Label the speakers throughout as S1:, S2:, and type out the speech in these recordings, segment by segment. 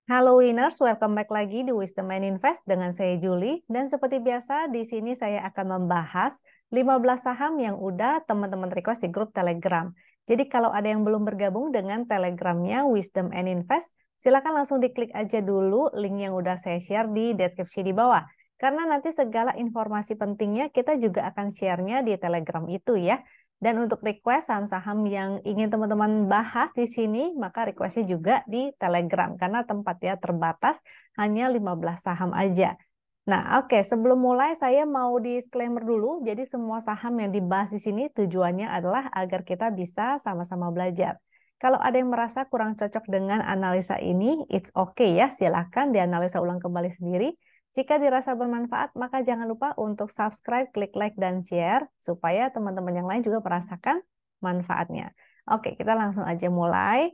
S1: Halo Winners, welcome back lagi di Wisdom and Invest dengan saya Julie. Dan seperti biasa, di sini saya akan membahas 15 saham yang udah teman-teman request di grup Telegram. Jadi kalau ada yang belum bergabung dengan Telegramnya Wisdom and Invest, silakan langsung diklik aja dulu link yang udah saya share di deskripsi di bawah. Karena nanti segala informasi pentingnya kita juga akan share-nya di Telegram itu ya. Dan untuk request saham-saham yang ingin teman-teman bahas di sini, maka requestnya juga di Telegram. Karena tempatnya terbatas, hanya 15 saham aja. Nah, oke, sebelum mulai saya mau disclaimer dulu. Jadi semua saham yang dibahas di sini tujuannya adalah agar kita bisa sama-sama belajar. Kalau ada yang merasa kurang cocok dengan analisa ini, it's okay ya, silahkan dianalisa ulang kembali sendiri. Jika dirasa bermanfaat, maka jangan lupa untuk subscribe, klik like, dan share, supaya teman-teman yang lain juga merasakan manfaatnya. Oke, kita langsung aja mulai.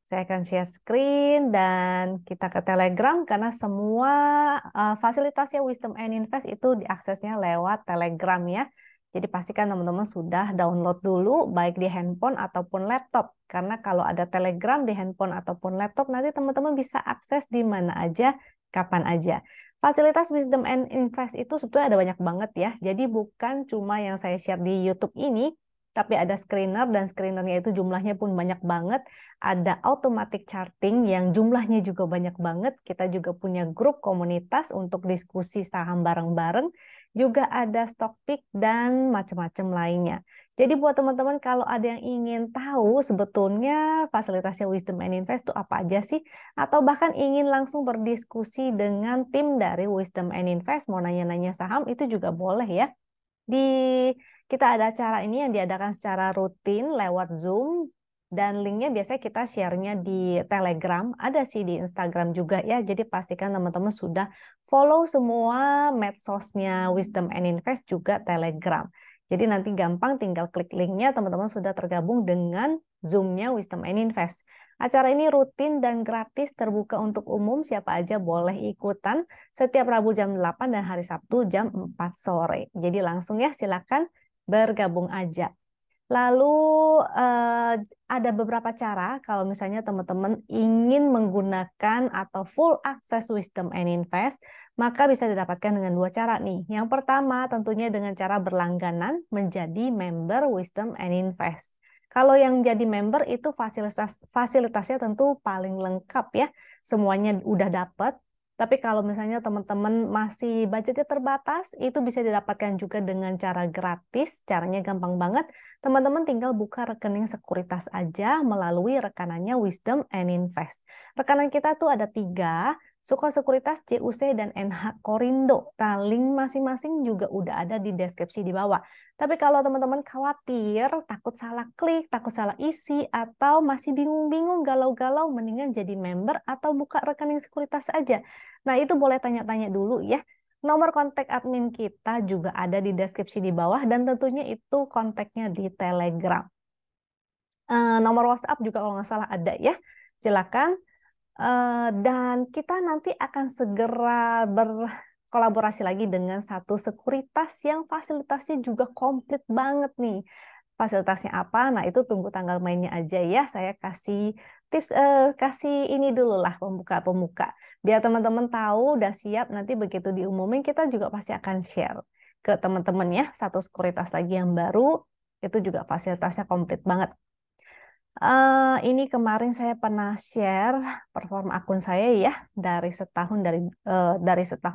S1: Saya akan share screen, dan kita ke Telegram, karena semua fasilitasnya Wisdom and Invest itu diaksesnya lewat Telegram ya. Jadi pastikan teman-teman sudah download dulu, baik di handphone ataupun laptop. Karena kalau ada Telegram di handphone ataupun laptop, nanti teman-teman bisa akses di mana aja, kapan aja. Fasilitas Wisdom and Invest itu sebetulnya ada banyak banget ya. Jadi bukan cuma yang saya share di YouTube ini, tapi ada screener, dan screenernya itu jumlahnya pun banyak banget. Ada automatic charting yang jumlahnya juga banyak banget. Kita juga punya grup komunitas untuk diskusi saham bareng-bareng. Juga ada stock pick dan macam-macam lainnya. Jadi buat teman-teman kalau ada yang ingin tahu sebetulnya fasilitasnya Wisdom and Invest itu apa aja sih? Atau bahkan ingin langsung berdiskusi dengan tim dari Wisdom and Invest, mau nanya-nanya saham, itu juga boleh ya. Kita ada acara ini yang diadakan secara rutin lewat Zoom, dan linknya biasanya kita share-nya di Telegram, ada sih di Instagram juga ya. Jadi pastikan teman-teman sudah follow semua medsosnya Wisdom and Invest, juga Telegram. Jadi nanti gampang, tinggal klik linknya, teman-teman sudah tergabung dengan Zoom-nya Wisdom and Invest. Acara ini rutin dan gratis, terbuka untuk umum, siapa aja boleh ikutan. Setiap Rabu jam 8 dan hari Sabtu jam 4 sore. Jadi langsung ya, silakan bergabung aja. Lalu ada beberapa cara kalau misalnya teman-teman ingin menggunakan atau full akses Wisdom and Invest, maka bisa didapatkan dengan dua cara nih. Yang pertama tentunya dengan cara berlangganan menjadi member Wisdom and Invest. Kalau yang jadi member itu fasilitasnya tentu paling lengkap ya. Semuanya udah dapat. Tapi kalau misalnya teman-teman masih budgetnya terbatas, itu bisa didapatkan juga dengan cara gratis. Caranya gampang banget. Teman-teman tinggal buka rekening sekuritas aja melalui rekanannya Wisdom and Invest. Rekanan kita tuh ada 3, Sukor Sekuritas, CUC, dan NH Korindo. Nah, link masing-masing juga udah ada di deskripsi di bawah. Tapi kalau teman-teman khawatir, takut salah klik, takut salah isi, atau masih bingung-bingung, galau-galau, mendingan jadi member atau buka rekening sekuritas aja. Nah, itu boleh tanya-tanya dulu ya. Nomor kontak admin kita juga ada di deskripsi di bawah, dan tentunya itu kontaknya di Telegram. Nomor WhatsApp juga kalau nggak salah ada ya. Silakan. Dan kita nanti akan segera berkolaborasi lagi dengan satu sekuritas yang fasilitasnya juga komplit banget nih. Fasilitasnya apa? Nah, itu tunggu tanggal mainnya aja ya. Saya kasih tips, kasih ini dulu lah, pembuka-pembuka. Biar teman-teman tahu udah siap, nanti begitu diumumin kita juga pasti akan share ke teman-teman ya. Satu sekuritas lagi yang baru, itu juga fasilitasnya komplit banget. Ini kemarin saya pernah share performa akun saya ya, dari setahun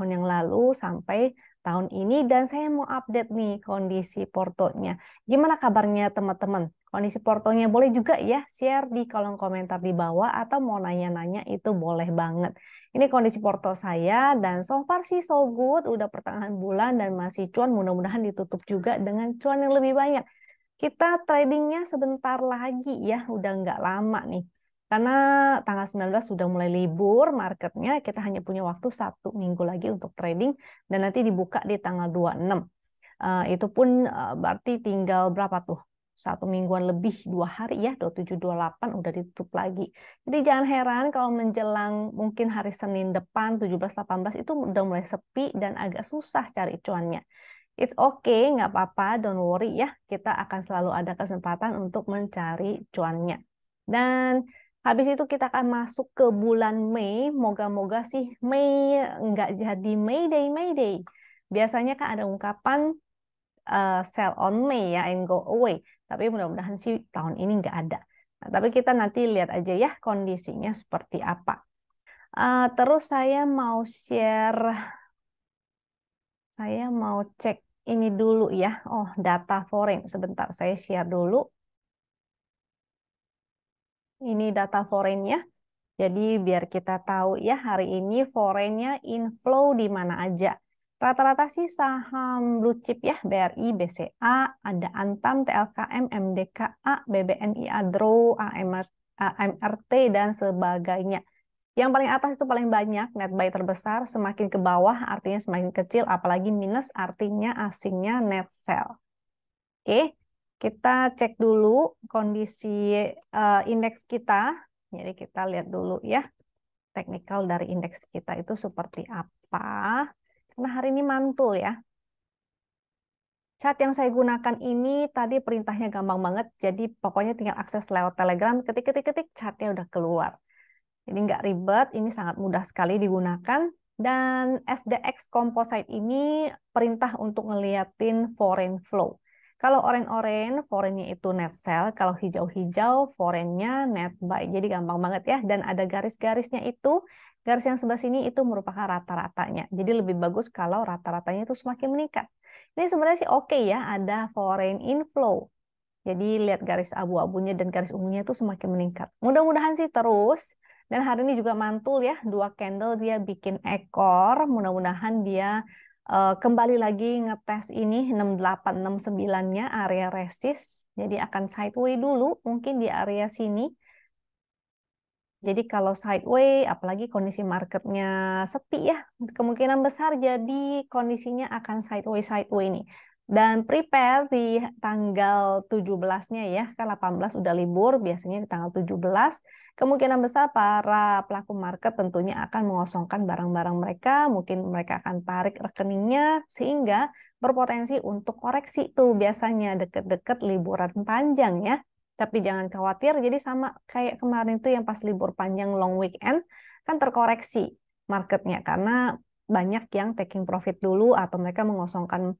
S1: yang lalu sampai tahun ini, dan saya mau update nih kondisi portonya. Gimana kabarnya teman-teman? Kondisi portonya boleh juga ya share di kolom komentar di bawah, atau mau nanya-nanya itu boleh banget. Ini kondisi porto saya, dan so far sih so good, udah pertengahan bulan dan masih cuan, mudah-mudahan ditutup juga dengan cuan yang lebih banyak. Kita tradingnya sebentar lagi ya, udah nggak lama nih. Karena tanggal 19 sudah mulai libur marketnya, kita hanya punya waktu 1 minggu lagi untuk trading, dan nanti dibuka di tanggal 26. Itu pun berarti tinggal berapa tuh? 1 mingguan lebih, 2 hari ya, 27, 28 udah ditutup lagi. Jadi jangan heran kalau menjelang mungkin hari Senin depan, 17, 18 itu udah mulai sepi dan agak susah cari cuannya. It's okay, nggak apa-apa, don't worry ya. Kita akan selalu ada kesempatan untuk mencari cuannya. Dan Habis itu kita akan masuk ke bulan Mei. Moga-moga sih Mei nggak jadi Mayday, Mayday. Biasanya kan ada ungkapan sell on May ya and go away. Tapi mudah-mudahan sih tahun ini nggak ada. Nah, tapi kita nanti lihat aja ya kondisinya seperti apa. Terus saya mau cek ini dulu ya. Oh, data foreign. Sebentar, saya share dulu. Ini data foreign-nya. Jadi biar kita tahu ya hari ini foreign-nya inflow di mana aja. Rata-rata sih saham blue chip ya, BRI, BCA, ada Antam, TLKM, MDKA, BBNI Adro, AMRT, dan sebagainya. Yang paling atas itu paling banyak, net buy terbesar, semakin ke bawah artinya semakin kecil, apalagi minus artinya asingnya net sell. Oke, kita cek dulu kondisi indeks kita. Jadi kita lihat dulu ya, teknikal dari indeks kita itu seperti apa. Karena hari ini mantul ya. Chart yang saya gunakan ini tadi perintahnya gampang banget. Jadi pokoknya tinggal akses lewat Telegram, ketik-ketik-ketik, chartnya udah keluar. Jadi nggak ribet, ini sangat mudah sekali digunakan. Dan SDX Composite ini perintah untuk ngeliatin foreign flow. Kalau orange-orange, foreign-nya itu net sell. Kalau hijau-hijau, foreign-nya net buy. Jadi gampang banget ya. Dan ada garis-garisnya itu. Garis yang sebelah sini itu merupakan rata-ratanya. Jadi lebih bagus kalau rata-ratanya itu semakin meningkat. Ini sebenarnya sih oke ya, ada foreign inflow. Jadi lihat garis abu-abunya dan garis ungunya itu semakin meningkat. Mudah-mudahan sih terus. Dan hari ini juga mantul ya, 2 candle dia bikin ekor. Mudah-mudahan dia kembali lagi ngetes ini 6869-nya area resist. Jadi akan sideway dulu mungkin di area sini. Jadi kalau sideway, apalagi kondisi marketnya sepi ya, kemungkinan besar jadi kondisinya akan sideway nih. Dan prepare di tanggal 17-nya ya, kan 18 udah libur, biasanya di tanggal 17. Kemungkinan besar para pelaku market tentunya akan mengosongkan barang-barang mereka, mungkin mereka akan tarik rekeningnya, sehingga berpotensi untuk koreksi tuh biasanya deket-deket liburan panjang ya. Tapi jangan khawatir, jadi sama kayak kemarin itu yang pas libur panjang long weekend, kan terkoreksi marketnya karena banyak yang taking profit dulu atau mereka mengosongkan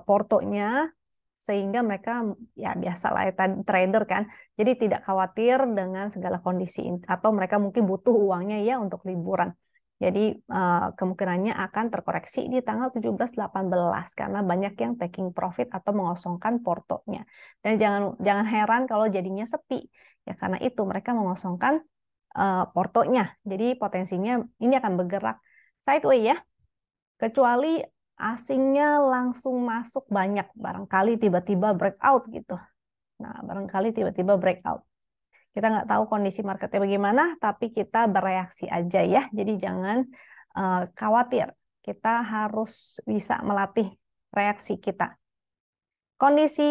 S1: portonya, sehingga mereka ya biasalah ya, trader kan, jadi tidak khawatir dengan segala kondisi atau mereka mungkin butuh uangnya ya untuk liburan. Jadi kemungkinannya akan terkoreksi di tanggal 17-18 karena banyak yang taking profit atau mengosongkan portonya. Dan jangan heran kalau jadinya sepi ya karena itu mereka mengosongkan portonya. Jadi potensinya ini akan bergerak sideways ya. Kecuali asingnya langsung masuk banyak, barangkali tiba-tiba breakout gitu. Nah, barangkali tiba-tiba breakout. Kita nggak tahu kondisi marketnya bagaimana, tapi kita bereaksi aja ya. Jadi jangan khawatir. Kita harus bisa melatih reaksi kita. Kondisi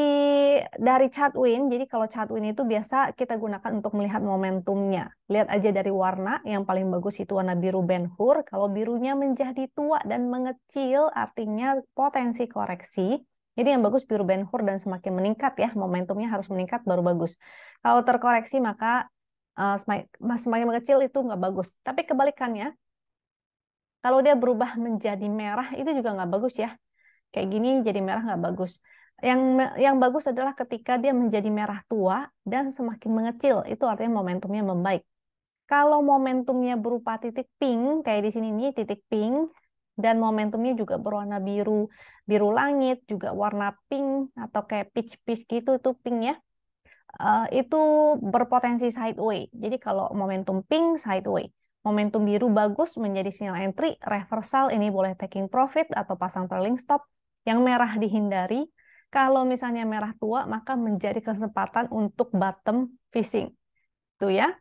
S1: dari chart win, jadi kalau chart win itu biasa kita gunakan untuk melihat momentumnya. Lihat aja dari warna, yang paling bagus itu warna biru Ben Hur. Kalau birunya menjadi tua dan mengecil, artinya potensi koreksi. Jadi yang bagus biru Ben Hur dan semakin meningkat ya, momentumnya harus meningkat baru bagus. Kalau terkoreksi maka semakin mengecil itu nggak bagus. Tapi kebalikannya, kalau dia berubah menjadi merah itu juga nggak bagus ya. Kayak gini jadi merah nggak bagus. Yang bagus adalah ketika dia menjadi merah tua dan semakin mengecil, itu artinya momentumnya membaik. Kalau momentumnya berupa titik pink, kayak di sini nih titik pink, dan momentumnya juga berwarna biru, biru langit, juga warna pink atau kayak peach gitu, itu pink ya. Itu berpotensi sideway. Jadi kalau momentum pink sideway, momentum biru bagus menjadi sinyal entry, reversal ini boleh taking profit atau pasang trailing stop. Yang merah dihindari. Kalau misalnya merah tua, maka menjadi kesempatan untuk bottom fishing. Tuh ya.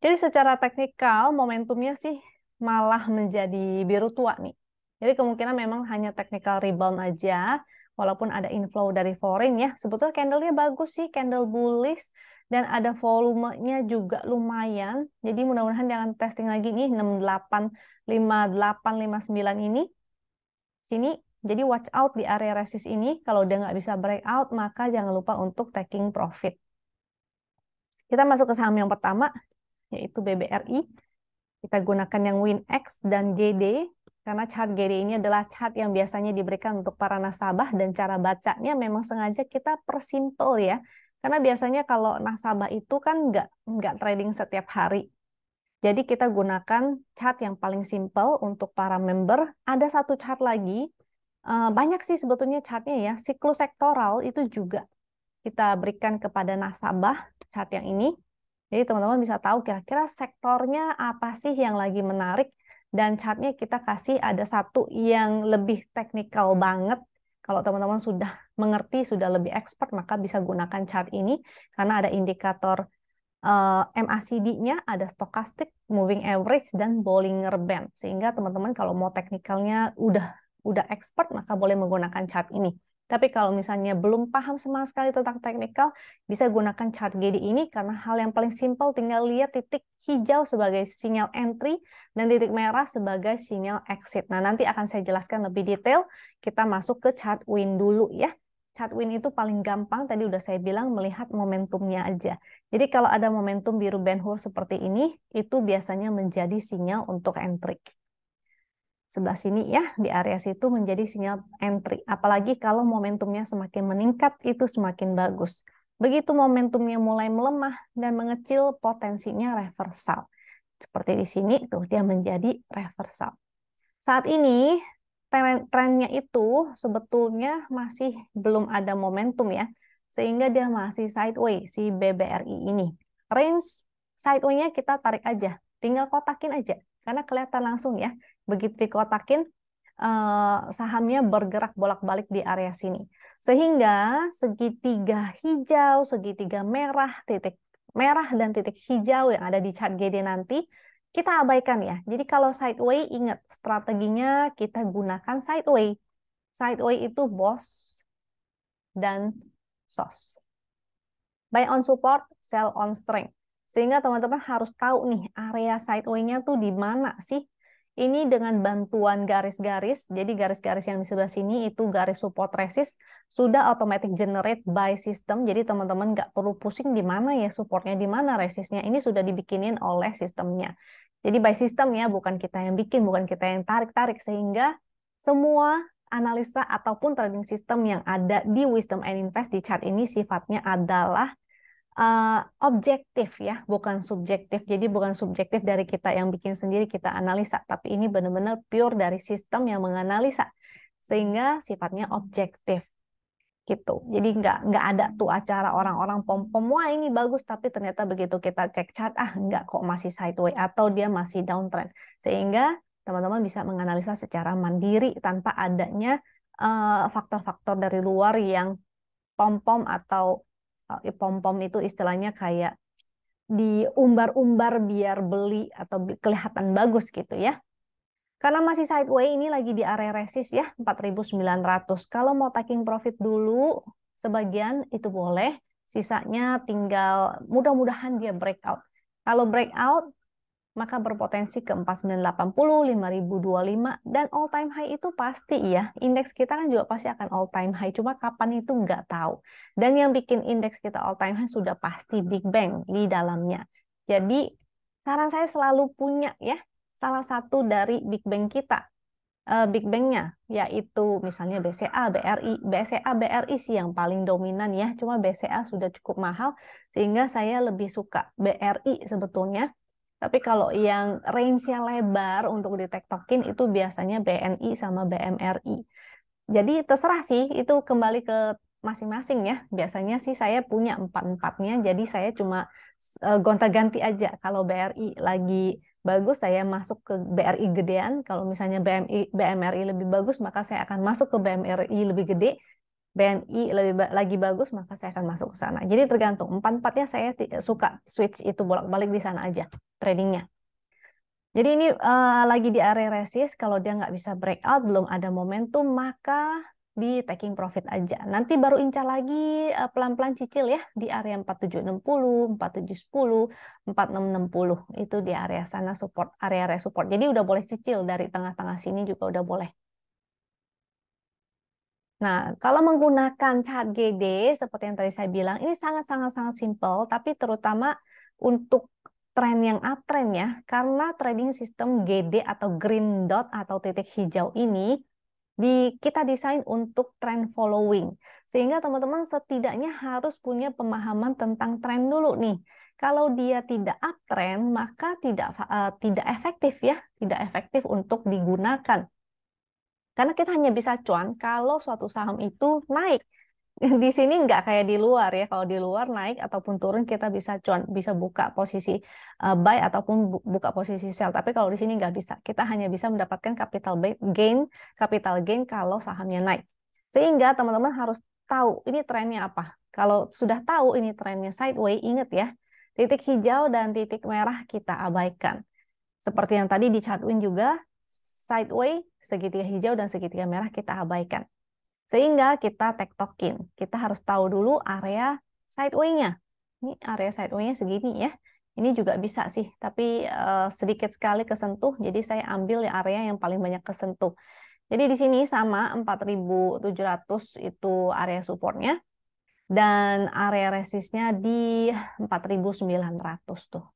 S1: Jadi secara teknikal momentumnya sih malah menjadi biru tua nih. Jadi kemungkinan memang hanya technical rebound aja, walaupun ada inflow dari foreign ya. Sebetulnya candle-nya bagus sih, candle bullish, dan ada volumenya juga lumayan. Jadi mudah-mudahan jangan testing lagi nih 685859 ini. Sini, jadi watch out di area resist ini. Kalau dia nggak bisa breakout, maka jangan lupa untuk taking profit. Kita masuk ke saham yang pertama, yaitu BBRI. Kita gunakan yang WinX dan GD, karena chart GD ini adalah chart yang biasanya diberikan untuk para nasabah, dan cara bacanya memang sengaja kita persimpel ya. Karena biasanya kalau nasabah itu kan nggak trading setiap hari. Jadi kita gunakan chart yang paling simple untuk para member. Ada satu chart lagi, banyak sih sebetulnya chartnya ya, siklus sektoral itu juga kita berikan kepada nasabah, chart yang ini. Jadi teman-teman bisa tahu kira-kira sektornya apa sih yang lagi menarik, dan chartnya kita kasih ada satu yang lebih teknikal banget. Kalau teman-teman sudah mengerti, sudah lebih expert, maka bisa gunakan chart ini karena ada indikator MACD-nya, ada stochastic, moving average, dan Bollinger Band. Sehingga teman-teman kalau mau teknikalnya udah expert, maka boleh menggunakan chart ini. Tapi kalau misalnya belum paham sama sekali tentang teknikal, bisa gunakan chart GD ini karena hal yang paling simpel, tinggal lihat titik hijau sebagai sinyal entry dan titik merah sebagai sinyal exit. Nah, nanti akan saya jelaskan lebih detail. Kita masuk ke chart Win dulu ya. Chart Win itu paling gampang, tadi udah saya bilang melihat momentumnya aja. Jadi kalau ada momentum biru Ben-Hur seperti ini, itu biasanya menjadi sinyal untuk entry. Sebelah sini ya, di area situ menjadi sinyal entry. Apalagi kalau momentumnya semakin meningkat, itu semakin bagus. Begitu momentumnya mulai melemah dan mengecil, potensinya reversal. Seperti di sini, tuh dia menjadi reversal. Saat ini, trennya itu sebetulnya masih belum ada momentum ya, sehingga dia masih sideways, si BBRI ini. Range sideways-nya kita tarik aja, tinggal kotakin aja, karena kelihatan langsung ya. Begitu dikotakin, sahamnya bergerak bolak-balik di area sini. Sehingga segitiga hijau, segitiga merah, titik merah dan titik hijau yang ada di chart GD nanti, kita abaikan ya. Jadi kalau sideway, ingat strateginya kita gunakan sideway. Sideway itu BOS dan SOS. Buy on support, sell on strength. Sehingga teman-teman harus tahu nih area sideway-nya tuh di mana sih. Ini dengan bantuan garis-garis, jadi garis-garis yang di sebelah sini itu garis support resist, sudah automatic generate by system, jadi teman-teman nggak perlu pusing di mana ya supportnya, di mana resistnya, ini sudah dibikinin oleh sistemnya. Jadi by system ya, bukan kita yang bikin, bukan kita yang tarik-tarik, sehingga semua analisa ataupun trading system yang ada di Wisdom and Invest di chart ini sifatnya adalah objektif ya, bukan subjektif. Jadi bukan subjektif dari kita yang bikin sendiri, kita analisa, tapi ini benar-benar pure dari sistem yang menganalisa, sehingga sifatnya objektif gitu. Jadi nggak ada tuh acara orang-orang pom-pom, wah ini bagus, tapi ternyata begitu kita cek chart, nggak kok masih sideways atau dia masih downtrend. Sehingga teman-teman bisa menganalisa secara mandiri tanpa adanya faktor-faktor dari luar yang pom-pom atau pom-pom itu istilahnya kayak diumbar-umbar biar beli atau kelihatan bagus gitu ya. Karena masih sideways, ini lagi di area resist ya, 4.900. Kalau mau taking profit dulu, sebagian itu boleh. Sisanya tinggal mudah-mudahan dia breakout. Kalau breakout, maka berpotensi ke 4980, 5025, dan all time high itu pasti ya. Indeks kita kan juga pasti akan all time high, cuma kapan itu nggak tahu. Dan yang bikin indeks kita all time high sudah pasti Big Bang di dalamnya. Jadi saran saya selalu punya ya salah satu dari Big Bang kita. Big Bang-nya yaitu misalnya BCA, BRI. BCA, BRI sih yang paling dominan ya, cuma BCA sudah cukup mahal sehingga saya lebih suka BRI sebetulnya. Tapi kalau yang range-nya lebar untuk ditektokin itu biasanya BNI sama BMRI. Jadi terserah sih, itu kembali ke masing-masing ya. Biasanya sih saya punya empat-empatnya, jadi saya cuma gonta-ganti aja. Kalau BRI lagi bagus, saya masuk ke BRI gedean. Kalau misalnya BMRI lebih bagus, maka saya akan masuk ke BMRI lebih gede. BNI lagi bagus, maka saya akan masuk ke sana. Jadi tergantung. Empat-empatnya saya suka switch itu bolak-balik di sana aja tradingnya. Jadi ini lagi di area resist. Kalau dia nggak bisa breakout, belum ada momentum, maka di taking profit aja. Nanti baru incar lagi pelan-pelan cicil ya di area 4760, 4710, 4660. Itu di area sana support, area support. Jadi udah boleh cicil dari tengah-tengah sini juga udah boleh. Nah, kalau menggunakan chart GD seperti yang tadi saya bilang, ini sangat simple, tapi terutama untuk tren yang uptrend ya, karena trading sistem GD atau green dot atau titik hijau ini kita desain untuk trend following. Sehingga teman-teman setidaknya harus punya pemahaman tentang tren dulu nih. Kalau dia tidak uptrend, maka tidak efektif ya, tidak efektif untuk digunakan. Karena kita hanya bisa cuan kalau suatu saham itu naik. Di sini nggak kayak di luar ya. Kalau di luar naik ataupun turun kita bisa cuan, bisa buka posisi buy ataupun buka posisi sell. Tapi kalau di sini nggak bisa. Kita hanya bisa mendapatkan capital gain kalau sahamnya naik. Sehingga teman-teman harus tahu ini trennya apa. Kalau sudah tahu ini trennya sideways, ingat ya. Titik hijau dan titik merah kita abaikan. Seperti yang tadi di chart win juga, sideways, segitiga hijau dan segitiga merah kita abaikan. Sehingga kita tektokin. Kita harus tahu dulu area sideway-nya. Ini area sideway-nya segini ya. Ini juga bisa sih, tapi sedikit sekali kesentuh. Jadi saya ambil ya area yang paling banyak kesentuh. Jadi di sini sama 4.700 itu area supportnya. Dan area resistnya di 4.900 tuh.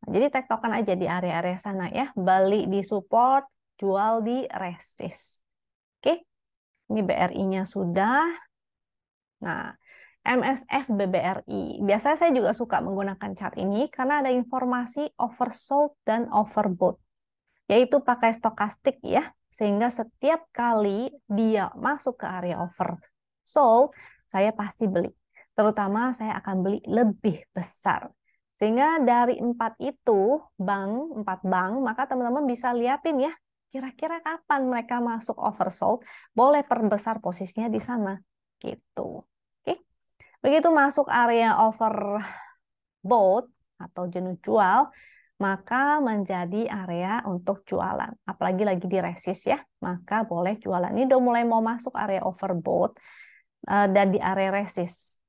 S1: Nah, jadi tektokan aja di area-area sana ya. Balik di support, jual di resist. Oke. Ini BRI-nya sudah. Nah, MSF BBRI. Biasanya saya juga suka menggunakan chart ini karena ada informasi oversold dan overbought. Yaitu pakai stokastik ya. Sehingga setiap kali dia masuk ke area oversold, saya pasti beli. Terutama saya akan beli lebih besar. Sehingga dari empat bank, maka teman-teman bisa liatin ya, kira-kira kapan mereka masuk oversold, boleh perbesar posisinya di sana. Gitu. Oke. Begitu masuk area overbought atau jenuh jual, maka menjadi area untuk jualan. Apalagi lagi di resist ya, maka boleh jualan. Ini udah mulai mau masuk area overbought dan di area resist.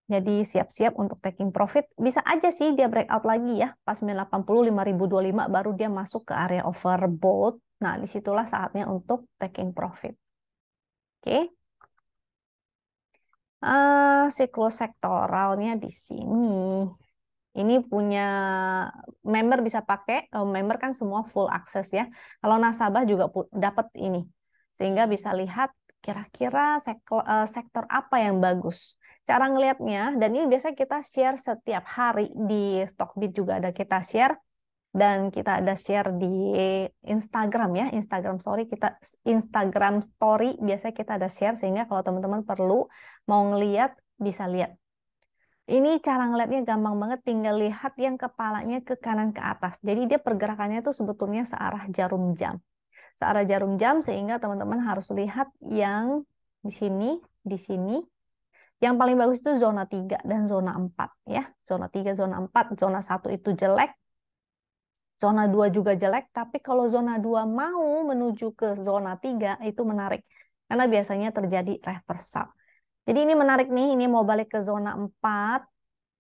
S1: Jadi siap-siap untuk taking profit. Bisa aja sih dia breakout lagi ya. Pas 980, 5025 baru dia masuk ke area overbought. Nah, disitulah saatnya untuk taking profit. Oke. Siklus sektoralnya di sini. Ini punya member bisa pakai. Member kan semua full access ya. Kalau nasabah juga dapat ini. Sehingga bisa lihat kira-kira sektor apa yang bagus. Cara ngelihatnya, dan ini biasanya kita share setiap hari di Stockbit juga ada kita share, dan kita ada share di Instagram ya, Instagram story biasanya kita ada share, sehingga kalau teman-teman perlu mau ngelihat bisa lihat. Ini cara ngelihatnya gampang banget, tinggal lihat yang kepalanya ke kanan ke atas. Jadi dia pergerakannya itu sebetulnya searah jarum jam. Searah jarum jam, sehingga teman-teman harus lihat yang di sini. Yang paling bagus itu zona 3 dan zona 4 ya. Zona 3, zona 4, zona 1 itu jelek. Zona 2 juga jelek, tapi kalau zona 2 mau menuju ke zona 3 itu menarik. Karena biasanya terjadi reversal. Jadi ini menarik nih, ini mau balik ke zona 4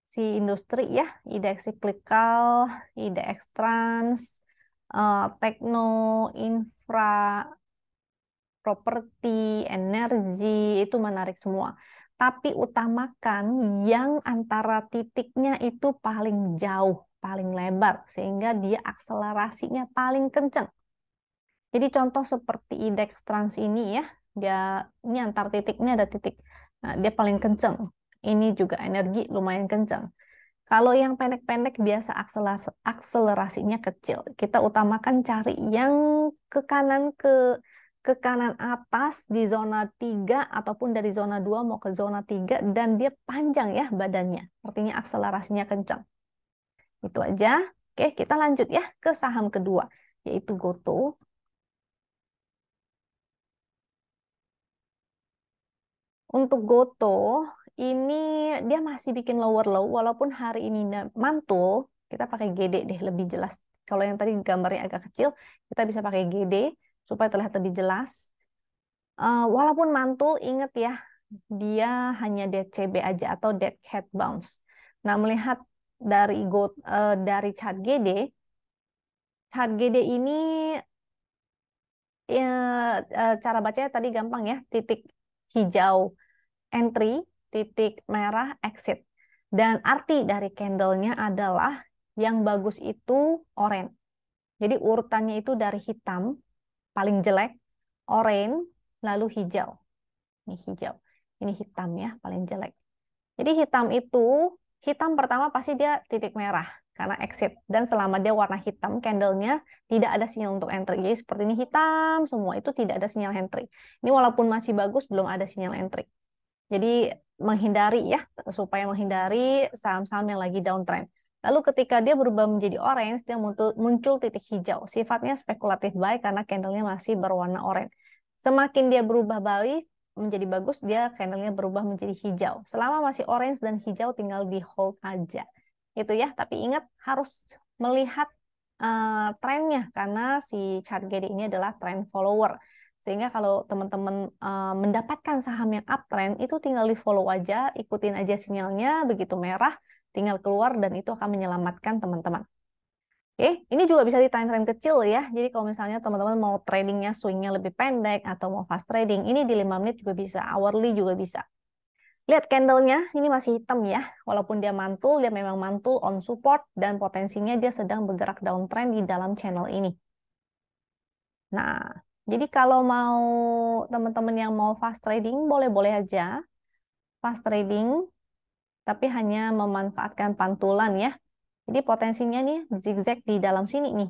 S1: si industri ya, IDX cyclical, IDX trans, tekno, infra, properti, energi, itu menarik semua. Tapi utamakan yang antara titiknya itu paling jauh, paling lebar, sehingga dia akselerasinya paling kencang. Jadi contoh seperti indeks trans ini ya, ini antar titiknya ada titik. Nah, dia paling kencang. Ini juga energi lumayan kencang. Kalau yang pendek-pendek biasa akselerasinya kecil. Kita utamakan cari yang ke kanan atas di zona 3 ataupun dari zona 2 mau ke zona 3 dan dia panjang ya badannya. Artinya akselerasinya kencang. Itu aja. Oke, kita lanjut ya ke saham kedua yaitu GoTo. Untuk GoTo ini dia masih bikin lower low walaupun hari ini mantul. Kita pakai GD deh lebih jelas. Kalau yang tadi gambarnya agak kecil, kita bisa pakai GD supaya terlihat lebih jelas. Walaupun mantul, ingat ya, dia hanya DCB aja atau dead cat bounce. Nah, melihat dari chart GD ini cara bacanya tadi gampang ya, titik hijau entry, titik merah exit. Dan arti dari candlenya adalah yang bagus itu orange. Jadi urutannya itu dari hitam, paling jelek, orange, lalu hijau. Ini hijau. Ini hitam ya, paling jelek. Jadi hitam pertama pasti dia titik merah karena exit. Dan selama dia warna hitam, candlenya tidak ada sinyal untuk entry. Jadi seperti ini hitam semua, itu tidak ada sinyal entry. Ini walaupun masih bagus, belum ada sinyal entry. Jadi menghindari ya, supaya menghindari saham-saham yang lagi downtrend. Lalu ketika dia berubah menjadi orange, dia muncul titik hijau. Sifatnya spekulatif buy karena candlenya masih berwarna orange. Semakin dia berubah balik menjadi bagus, dia candlenya berubah menjadi hijau. Selama masih orange dan hijau, tinggal di hold aja. Itu ya, tapi ingat harus melihat trennya karena si chart GD ini adalah trend follower. Sehingga kalau teman-teman mendapatkan saham yang uptrend, itu tinggal di follow aja, ikutin aja sinyalnya, begitu merah, tinggal keluar dan itu akan menyelamatkan teman-teman. Oke, ini juga bisa di time frame kecil ya. Jadi kalau misalnya teman-teman mau tradingnya swingnya lebih pendek atau mau fast trading, ini di 5 menit juga bisa, hourly juga bisa. Lihat candlenya, ini masih hitam ya. Walaupun dia mantul, dia memang mantul on support dan potensinya dia sedang bergerak downtrend di dalam channel ini. Nah, jadi kalau mau teman-teman yang mau fast trading, boleh-boleh aja fast trading, tapi hanya memanfaatkan pantulan ya. Jadi potensinya nih zigzag di dalam sini nih.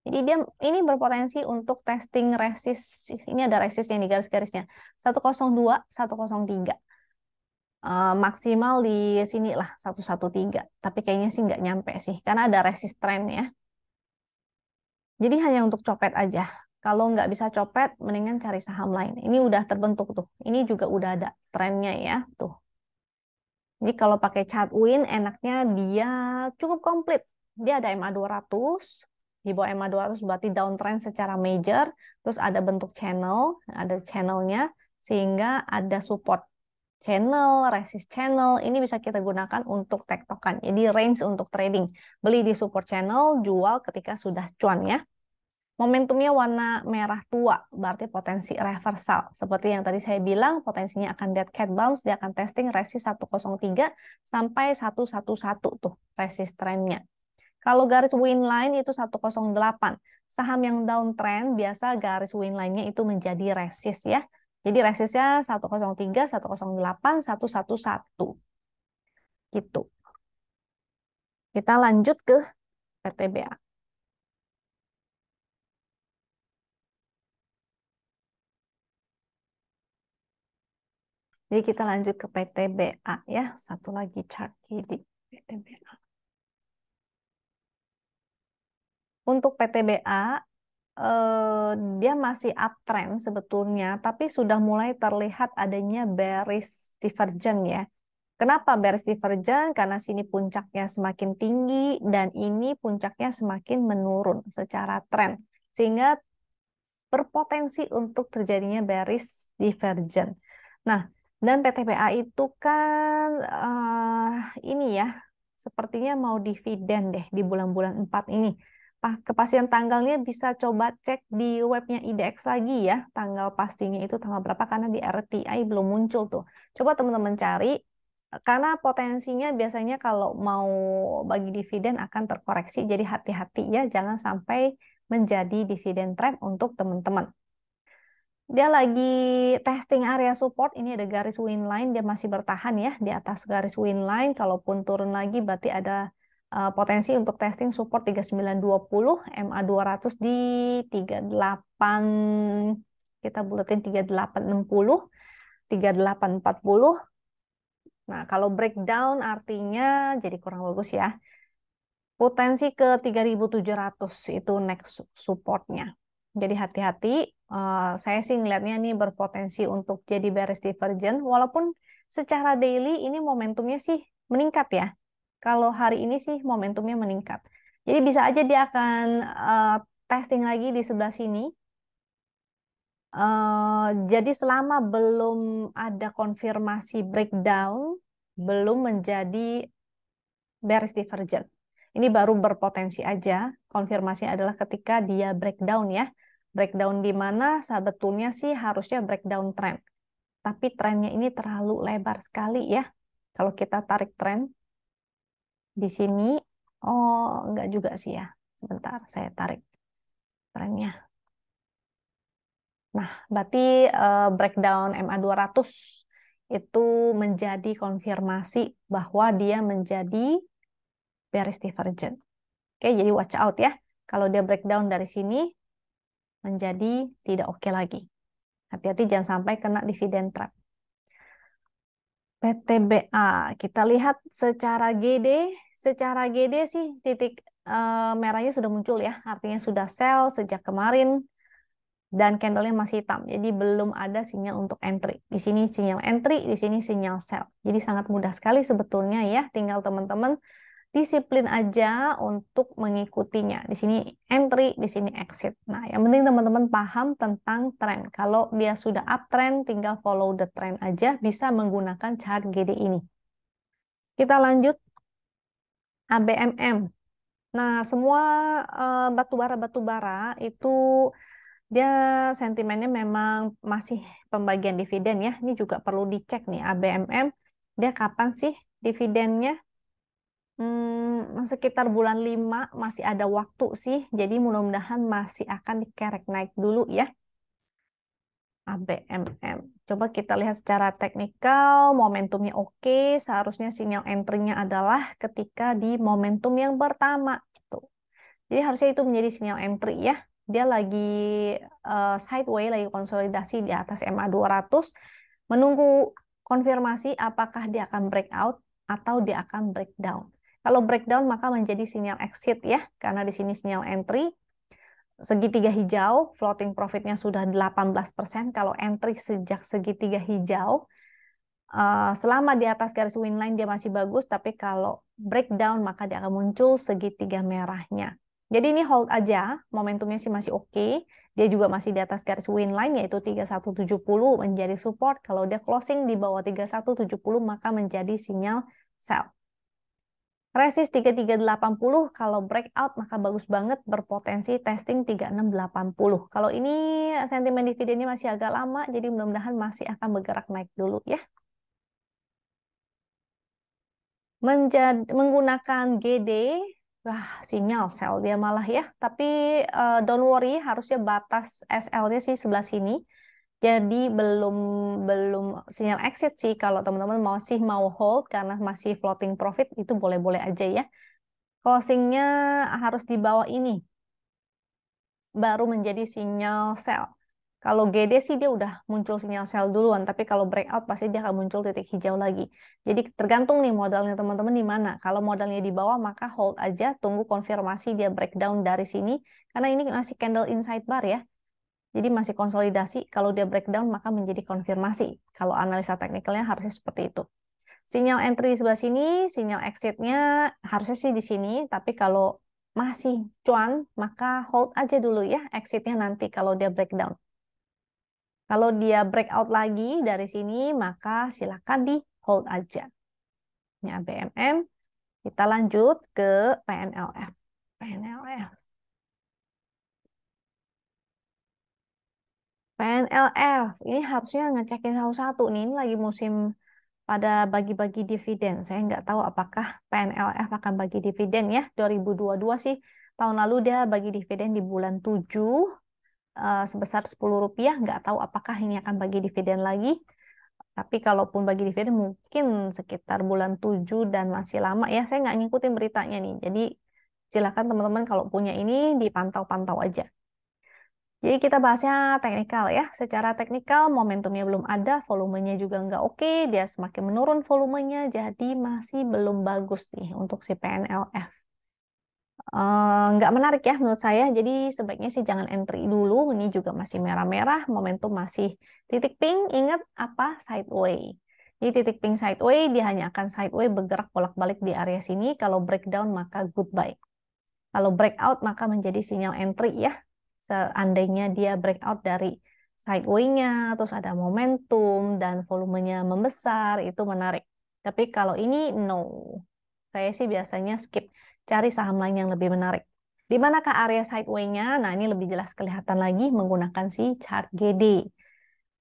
S1: Jadi dia ini berpotensi untuk testing resist. Ini ada resist yang di garis-garisnya. 102, 103. Maksimal di sini lah 113. Tapi kayaknya sih nggak nyampe sih. Karena ada resist trend ya. Jadi hanya untuk copet aja. Kalau nggak bisa copet, mendingan cari saham lain. Ini udah terbentuk tuh. Ini juga udah ada trennya ya. Tuh. Jadi kalau pakai chart win, enaknya dia cukup komplit. Dia ada MA 200. Di bawah MA 200 berarti downtrend secara major. Terus ada bentuk channel. Ada channelnya. Sehingga ada support channel, resist channel. Ini bisa kita gunakan untuk tektokan. Jadi range untuk trading. Beli di support channel, jual ketika sudah cuan ya. Momentumnya warna merah tua, berarti potensi reversal. Seperti yang tadi saya bilang, potensinya akan dead cat bounce, dia akan testing resist 103 sampai 111 tuh resist trendnya. Kalau garis win line itu 108. Saham yang downtrend biasa garis win line-nya itu menjadi resist ya. Jadi resistnya 103, 108, 111. Gitu. Kita lanjut ke PTBA. Jadi kita lanjut ke PTBA ya. Satu lagi chart di PTBA. Untuk PTBA, dia masih uptrend sebetulnya, tapi sudah mulai terlihat adanya bearish divergence ya. Kenapa bearish divergence? Karena sini puncaknya semakin tinggi dan ini puncaknya semakin menurun secara tren. Sehingga berpotensi untuk terjadinya bearish divergence. Nah, dan PTBA itu kan ini ya, sepertinya mau dividen deh di bulan-bulan 4 ini. Kepastian tanggalnya bisa coba cek di webnya IDX lagi ya, tanggal pastinya itu tanggal berapa karena di RTI belum muncul tuh. Coba teman-teman cari, karena potensinya biasanya kalau mau bagi dividen akan terkoreksi, jadi hati-hati ya, jangan sampai menjadi dividen trap untuk teman-teman. Dia lagi testing area support, ini ada garis win line, dia masih bertahan ya di atas garis win line, kalaupun turun lagi berarti ada potensi untuk testing support 3920, MA 200 di 38, kita buletin 3860, 3840. Nah, kalau breakdown artinya jadi kurang bagus ya. Potensi ke 3700 itu next supportnya. Jadi hati-hati, saya sih ngelihatnya ini berpotensi untuk jadi bearish divergence, walaupun secara daily ini momentumnya sih meningkat ya. Kalau hari ini sih momentumnya meningkat. Jadi bisa aja dia akan testing lagi di sebelah sini. Jadi selama belum ada konfirmasi breakdown, belum menjadi bearish divergence. Ini baru berpotensi aja. Konfirmasi adalah ketika dia breakdown ya. Breakdown di mana sebetulnya sih harusnya breakdown trend. Tapi trennya ini terlalu lebar sekali ya. Kalau kita tarik tren di sini, oh enggak juga sih ya. Sebentar, saya tarik trennya. Nah, berarti breakdown MA200 itu menjadi konfirmasi bahwa dia menjadi bearish divergent. Oke, jadi watch out ya. Kalau dia breakdown dari sini, menjadi tidak oke lagi. Hati-hati jangan sampai kena dividen trap. PTBA, kita lihat secara GD sih titik merahnya sudah muncul ya, artinya sudah sell sejak kemarin dan candlenya masih hitam, jadi belum ada sinyal untuk entry. Di sini sinyal entry, di sini sinyal sell. Jadi sangat mudah sekali sebetulnya ya, tinggal teman-teman disiplin aja untuk mengikutinya. Di sini entry, di sini exit. Nah, yang penting teman-teman paham tentang tren. Kalau dia sudah uptrend, tinggal follow the trend aja, bisa menggunakan chart GD ini. Kita lanjut ABMM. Nah, semua batubara itu dia sentimennya memang masih pembagian dividen ya. Ini juga perlu dicek nih ABMM. Dia kapan sih dividennya? Sekitar bulan 5 masih ada waktu sih. Jadi mudah-mudahan masih akan dikerek naik dulu ya. ABMM. Coba kita lihat secara teknikal, momentumnya oke. Seharusnya sinyal entry-nya adalah ketika di momentum yang pertama. Tuh. Jadi harusnya itu menjadi sinyal entry ya. Dia lagi sideways, lagi konsolidasi di atas MA200. Menunggu konfirmasi apakah dia akan breakout atau dia akan breakdown. Kalau breakdown maka menjadi sinyal exit ya, karena di sini sinyal entry. Segitiga hijau, floating profitnya sudah 18%. Kalau entry sejak segitiga hijau, selama di atas garis win line dia masih bagus, tapi kalau breakdown maka dia akan muncul segitiga merahnya. Jadi ini hold aja, momentumnya sih masih oke. Dia juga masih di atas garis win line yaitu 3170 menjadi support. Kalau dia closing di bawah 3170 maka menjadi sinyal sell. Resist 3380, kalau breakout maka bagus banget, berpotensi testing 3680. Kalau ini sentimen dividennya masih agak lama, jadi mudah-mudahan masih akan bergerak naik dulu ya. Menggunakan GD, wah sinyal sell dia malah ya. Tapi don't worry, harusnya batas SL-nya sih sebelah sini. Jadi belum belum sinyal exit sih, kalau teman-teman masih mau hold karena masih floating profit itu boleh-boleh aja ya. Closingnya harus di bawah ini, baru menjadi sinyal sell. Kalau GD sih dia udah muncul sinyal sell duluan, tapi kalau breakout pasti dia akan muncul titik hijau lagi. Jadi tergantung nih modalnya teman-teman di mana. Kalau modalnya di bawah maka hold aja, tunggu konfirmasi dia breakdown dari sini, karena ini masih candle inside bar ya. Jadi masih konsolidasi, kalau dia breakdown maka menjadi konfirmasi. Kalau analisa teknikalnya harusnya seperti itu. Sinyal entry sebelah sini, sinyal exitnya harusnya sih di sini, tapi kalau masih cuan, maka hold aja dulu ya, exitnya nanti kalau dia breakdown. Kalau dia breakout lagi dari sini, maka silakan di hold aja. Ini ABMM, kita lanjut ke PNLF. PNLF. PNLF, ini harusnya ngecekin satu-satu nih, ini lagi musim pada bagi-bagi dividen. Saya nggak tahu apakah PNLF akan bagi dividen ya. 2022 sih, tahun lalu dia bagi dividen di bulan 7 sebesar Rp10. Nggak tahu apakah ini akan bagi dividen lagi. Tapi kalaupun bagi dividen mungkin sekitar bulan 7 dan masih lama ya. Saya nggak ngikutin beritanya nih. Jadi silakan teman-teman kalau punya ini dipantau-pantau aja. Jadi kita bahasnya teknikal ya. Secara teknikal momentumnya belum ada, volumenya juga nggak oke, dia semakin menurun volumenya, jadi masih belum bagus nih untuk si PNLF. Nggak menarik ya menurut saya, jadi sebaiknya sih jangan entry dulu. Ini juga masih merah-merah, momentum masih titik pink, ingat apa? Sideway. Di titik pink sideway, dia hanya akan sideway bergerak bolak-balik di area sini. Kalau breakdown maka goodbye. Kalau breakout maka menjadi sinyal entry ya. Seandainya dia breakout dari sideway-nya, terus ada momentum dan volumenya membesar, itu menarik. Tapi kalau ini no. Saya sih biasanya skip, cari saham lain yang lebih menarik. Di manakah area sideway-nya? Nah, ini lebih jelas kelihatan lagi menggunakan si chart GD.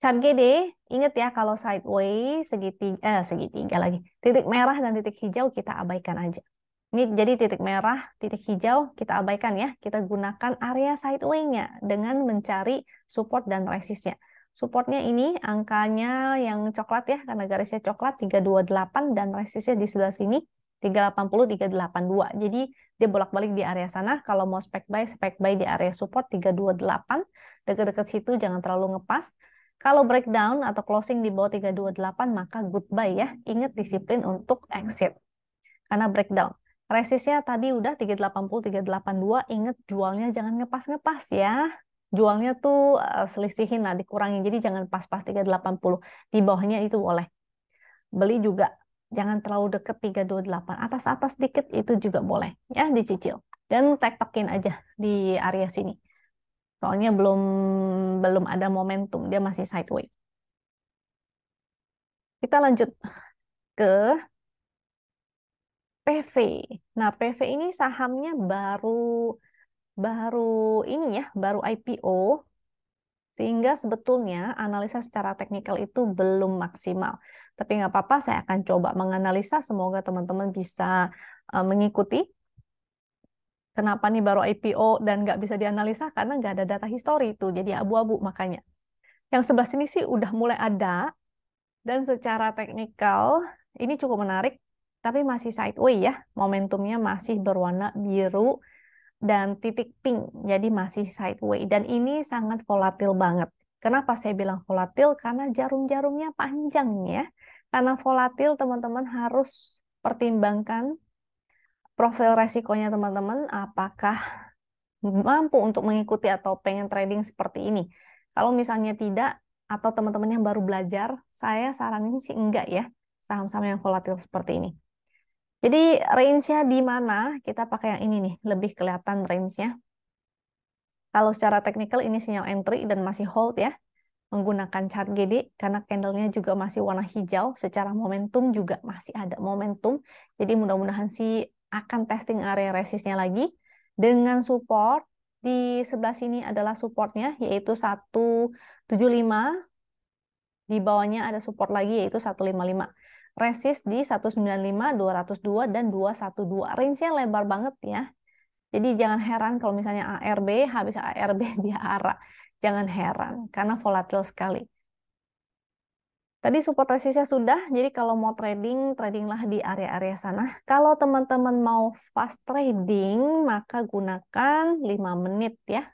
S1: Chart GD, ingat ya kalau sideway segitiga lagi. Titik merah dan titik hijau kita abaikan aja. Ini jadi titik merah, titik hijau kita abaikan ya. Kita gunakan area sideway-nya dengan mencari support dan resistnya. Supportnya ini angkanya yang coklat ya, karena garisnya coklat 328 dan resistnya di sebelah sini 380, 382. Jadi dia bolak-balik di area sana. Kalau mau spek buy di area support 328. Dekat-dekat situ jangan terlalu ngepas. Kalau breakdown atau closing di bawah 328 maka goodbye ya. Ingat disiplin untuk exit. Karena breakdown. Resistnya tadi udah 380, 382. Ingat jualnya jangan ngepas-ngepas ya. Jualnya tuh selisihin lah, dikurangin. Jadi jangan pas-pas 380. Di bawahnya itu boleh. Beli juga jangan terlalu deket 328. Atas-atas dikit itu juga boleh. Ya, dicicil. Dan tektokin aja di area sini. Soalnya belum ada momentum, dia masih sideways. Kita lanjut ke PV. Nah, PV ini sahamnya baru ini ya, baru IPO. Sehingga sebetulnya analisa secara teknikal itu belum maksimal. Tapi nggak apa-apa, saya akan coba menganalisa. Semoga teman-teman bisa mengikuti. Kenapa nih baru IPO dan nggak bisa dianalisa? Karena nggak ada data histori itu, jadi abu-abu makanya. Yang sebelah sini sih udah mulai ada, dan secara teknikal ini cukup menarik, tapi masih sideways ya. Momentumnya masih berwarna biru dan titik pink, jadi masih sideways. Dan ini sangat volatil banget. Kenapa saya bilang volatil? Karena jarum-jarumnya panjang ya. Karena volatil, teman-teman harus pertimbangkan profil resikonya teman-teman, apakah mampu untuk mengikuti atau pengen trading seperti ini. Kalau misalnya tidak, atau teman-teman yang baru belajar, saya saranin sih enggak ya, saham-saham yang volatil seperti ini. Jadi range-nya di mana? Kita pakai yang ini nih, lebih kelihatan range-nya. Kalau secara teknikal ini sinyal entry dan masih hold ya, menggunakan chart GD, karena candle-nya juga masih warna hijau, secara momentum juga masih ada momentum. Jadi mudah-mudahan sih akan testing area resistnya lagi, dengan support di sebelah sini adalah supportnya, yaitu 175. Di bawahnya ada support lagi, yaitu 155. Resist di 195, 202, dan 212. Range-nya lebar banget ya. Jadi jangan heran kalau misalnya ARB, habis ARB dia ARA. Jangan heran, karena volatil sekali. Tadi support resistnya sudah, jadi kalau mau trading, tradinglah di area-area sana. Kalau teman-teman mau fast trading, maka gunakan 5 menit ya.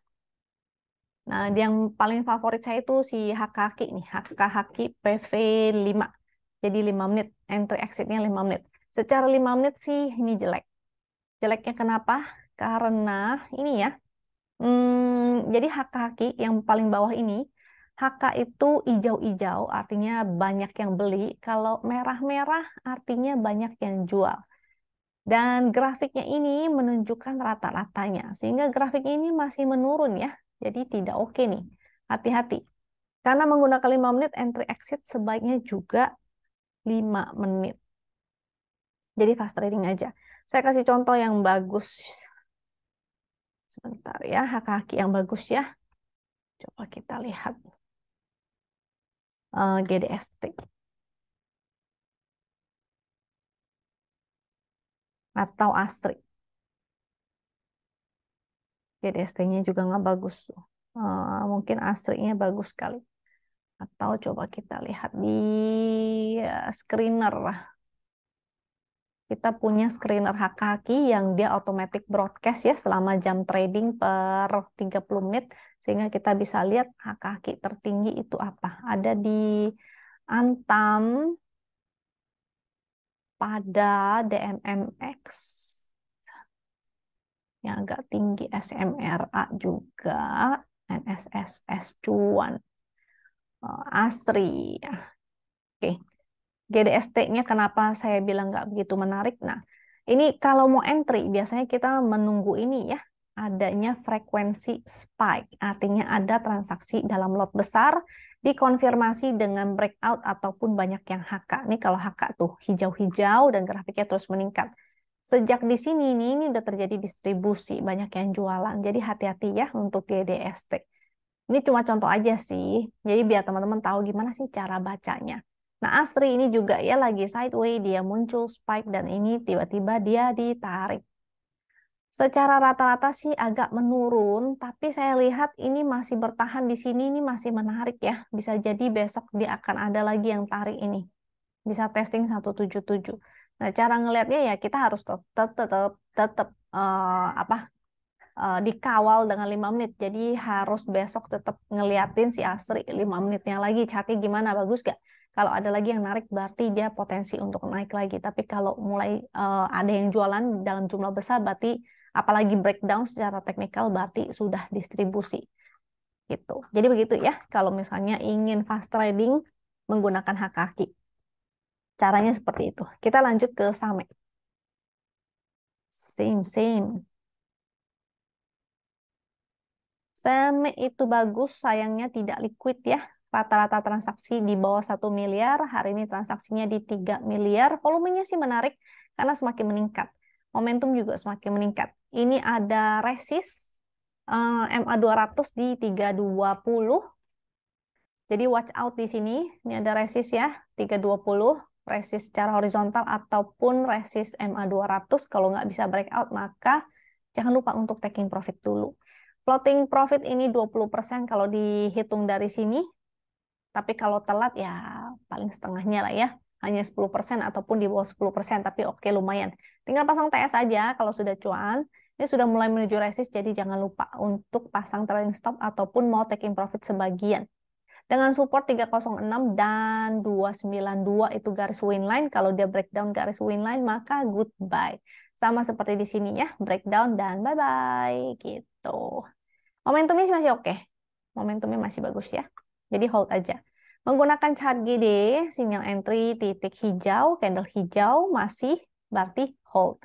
S1: Nah, yang paling favorit saya itu si Hakaki nih, Hakaki PV5. Jadi 5 menit, entry exitnya 5 menit. Secara 5 menit sih ini jelek. Jeleknya kenapa? Karena ini ya, jadi Hakaki yang paling bawah ini, HK itu hijau-hijau, artinya banyak yang beli. Kalau merah-merah, artinya banyak yang jual. Dan grafiknya ini menunjukkan rata-ratanya. Sehingga grafiknya ini masih menurun ya. Jadi tidak oke nih. Hati-hati. Karena menggunakan 5 menit, entry exit sebaiknya juga 5 menit. Jadi fast trading aja. Saya kasih contoh yang bagus. Sebentar ya, HK yang bagus ya. Coba kita lihat. GDST. Atau ASRI. GDST-nya juga nggak bagus. Mungkin ASRI-nya bagus sekali. Atau coba kita lihat di screener. Kita punya screener HKaki yang dia automatic broadcast ya selama jam trading per 30 menit. Sehingga kita bisa lihat HKaki tertinggi itu apa. Ada di Antam pada DMMX. Yang agak tinggi, SMRA juga, NSSS cuan, ASRI. Oke, GDST-nya kenapa saya bilang nggak begitu menarik? Nah, ini kalau mau entry, biasanya kita menunggu ini ya, adanya frekuensi spike, artinya ada transaksi dalam lot besar, dikonfirmasi dengan breakout ataupun banyak yang HK. Ini kalau HK tuh hijau-hijau dan grafiknya terus meningkat. Sejak di sini nih, ini udah terjadi distribusi, banyak yang jualan. Jadi hati-hati ya untuk GDST. Ini cuma contoh aja sih. Jadi biar teman-teman tahu gimana sih cara bacanya. Nah, Asri ini juga ya lagi sideways, dia muncul spike dan ini tiba-tiba dia ditarik. Secara rata-rata sih agak menurun, tapi saya lihat ini masih bertahan di sini, ini masih menarik ya. Bisa jadi besok dia akan ada lagi yang tarik ini. Bisa testing 177. Nah, cara ngelihatnya ya kita harus tetap dikawal dengan 5 menit. Jadi harus besok tetap ngeliatin si Asri 5 menitnya lagi. Chartnya gimana? Bagus gak? Kalau ada lagi yang narik berarti dia potensi untuk naik lagi. Tapi kalau mulai ada yang jualan dalam jumlah besar berarti apalagi breakdown secara teknikal berarti sudah distribusi gitu. Jadi begitu ya. Kalau misalnya ingin fast trading menggunakan hak kaki. Caranya seperti itu. Kita lanjut ke Same. Same. Same itu bagus, sayangnya tidak liquid ya. Rata-rata transaksi di bawah 1 miliar, hari ini transaksinya di 3 miliar. Volumenya sih menarik karena semakin meningkat. Momentum juga semakin meningkat. Ini ada resist MA200 di 320. Jadi watch out di sini. Ini ada resist ya, 320. Resist secara horizontal ataupun resist MA200. Kalau nggak bisa breakout, maka jangan lupa untuk taking profit dulu. Floating profit ini 20% kalau dihitung dari sini. Tapi kalau telat ya paling setengahnya lah ya. Hanya 10% ataupun di bawah 10%. Tapi oke lumayan. Tinggal pasang TS aja kalau sudah cuan. Ini sudah mulai menuju resist, jadi jangan lupa untuk pasang trailing stop ataupun mau taking profit sebagian. Dengan support 306 dan 292 itu garis win line. Kalau dia breakdown garis win line, maka goodbye. Sama seperti di sini ya, breakdown dan bye-bye gitu. Momentumnya masih oke. Momentumnya masih bagus ya. Jadi hold aja. Menggunakan chart GD, sinyal entry, titik hijau, candle hijau, masih berarti hold.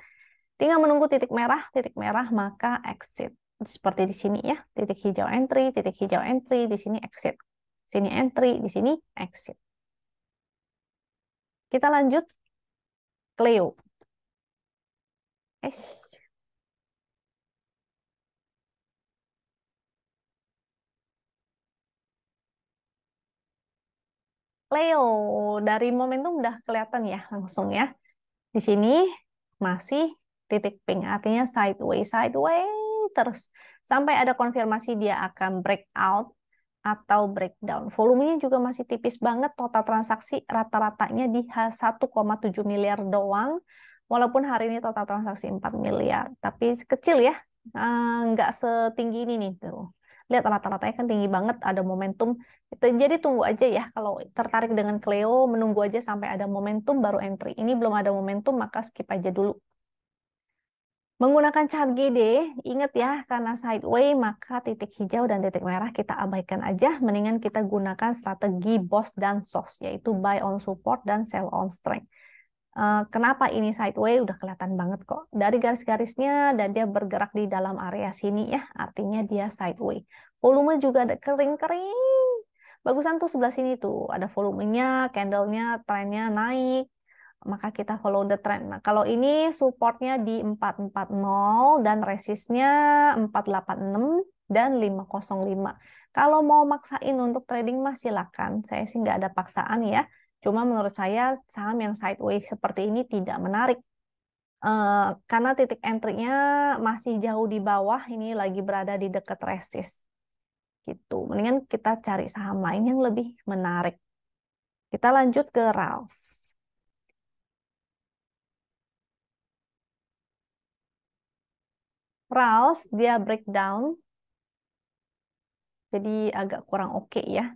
S1: Tinggal menunggu titik merah, maka exit. Seperti di sini ya, titik hijau entry, di sini exit. Sini entry, di sini exit. Kita lanjut Cleo. Cleo dari momentum udah kelihatan ya langsung ya. Di sini masih titik pink, artinya sideways terus sampai ada konfirmasi dia akan breakout atau breakdown. Volumenya juga masih tipis banget, total transaksi rata-ratanya di 1,7 miliar doang, walaupun hari ini total transaksi 4 miliar. Tapi kecil ya, nggak setinggi ini nih. Tuh. Lihat rata-ratanya kan tinggi banget, ada momentum. Jadi tunggu aja ya, kalau tertarik dengan Cleo, menunggu aja sampai ada momentum baru entry. Ini belum ada momentum, maka skip aja dulu. Menggunakan chart GD, ingat ya, karena sideways, maka titik hijau dan titik merah kita abaikan aja. Mendingan kita gunakan strategi BOS dan SOS, yaitu buy on support dan sell on strength. Kenapa ini sideways? Udah kelihatan banget kok. Dari garis-garisnya, dan dia bergerak di dalam area sini ya, artinya dia sideways. Volume juga ada kering-kering. Bagusan tuh sebelah sini tuh, ada volumenya, candlenya, trennya naik, maka kita follow the trend. Nah, kalau ini supportnya di 440 dan resistnya 486 dan 505. Kalau mau maksain untuk trading mah silakan. Saya sih nggak ada paksaan ya. Cuma menurut saya saham yang sideways seperti ini tidak menarik. Karena titik entry-nya masih jauh di bawah, ini lagi berada di dekat resist. Gitu. Mendingan kita cari saham lain yang lebih menarik. Kita lanjut ke RALS. RALS dia breakdown, jadi agak kurang oke ya.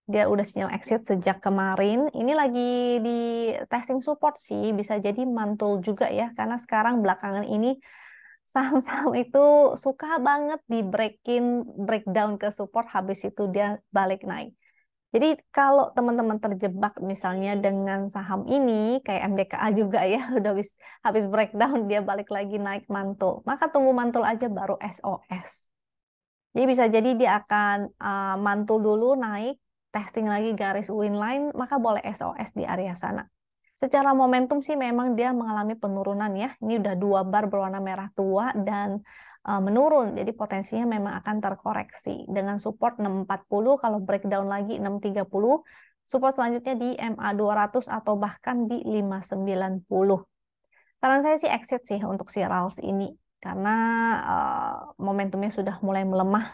S1: Dia udah sinyal exit sejak kemarin. Ini lagi di testing support sih, bisa jadi mantul juga ya, karena sekarang belakangan ini saham-saham itu suka banget di breakdown ke support, habis itu dia balik naik. Jadi kalau teman-teman terjebak misalnya dengan saham ini, kayak MDKA juga ya, udah habis breakdown dia balik lagi naik mantul. Maka tunggu mantul aja baru SOS. Jadi bisa jadi dia akan mantul dulu naik, testing lagi garis win line, maka boleh SOS di area sana. Secara momentum sih memang dia mengalami penurunan ya. Ini udah 2 bar berwarna merah tua dan menurun. Jadi potensinya memang akan terkoreksi. Dengan support 640, kalau breakdown lagi 630. Support selanjutnya di MA 200 atau bahkan di 590. Saran saya sih exit sih untuk si RALS ini. Karena momentumnya sudah mulai melemah.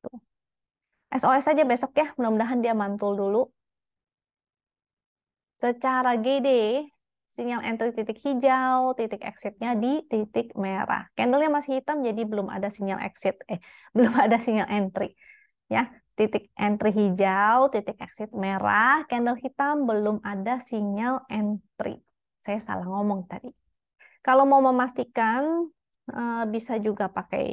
S1: Tuh. SOS saja besok ya. Mudah-mudahan dia mantul dulu. Secara GD, sinyal entry titik hijau, titik exitnya di titik merah. Candlenya masih hitam, jadi belum ada sinyal exit. Belum ada sinyal entry. Ya, titik entry hijau, titik exit merah, candle hitam, belum ada sinyal entry. Saya salah ngomong tadi. Kalau mau memastikan, bisa juga pakai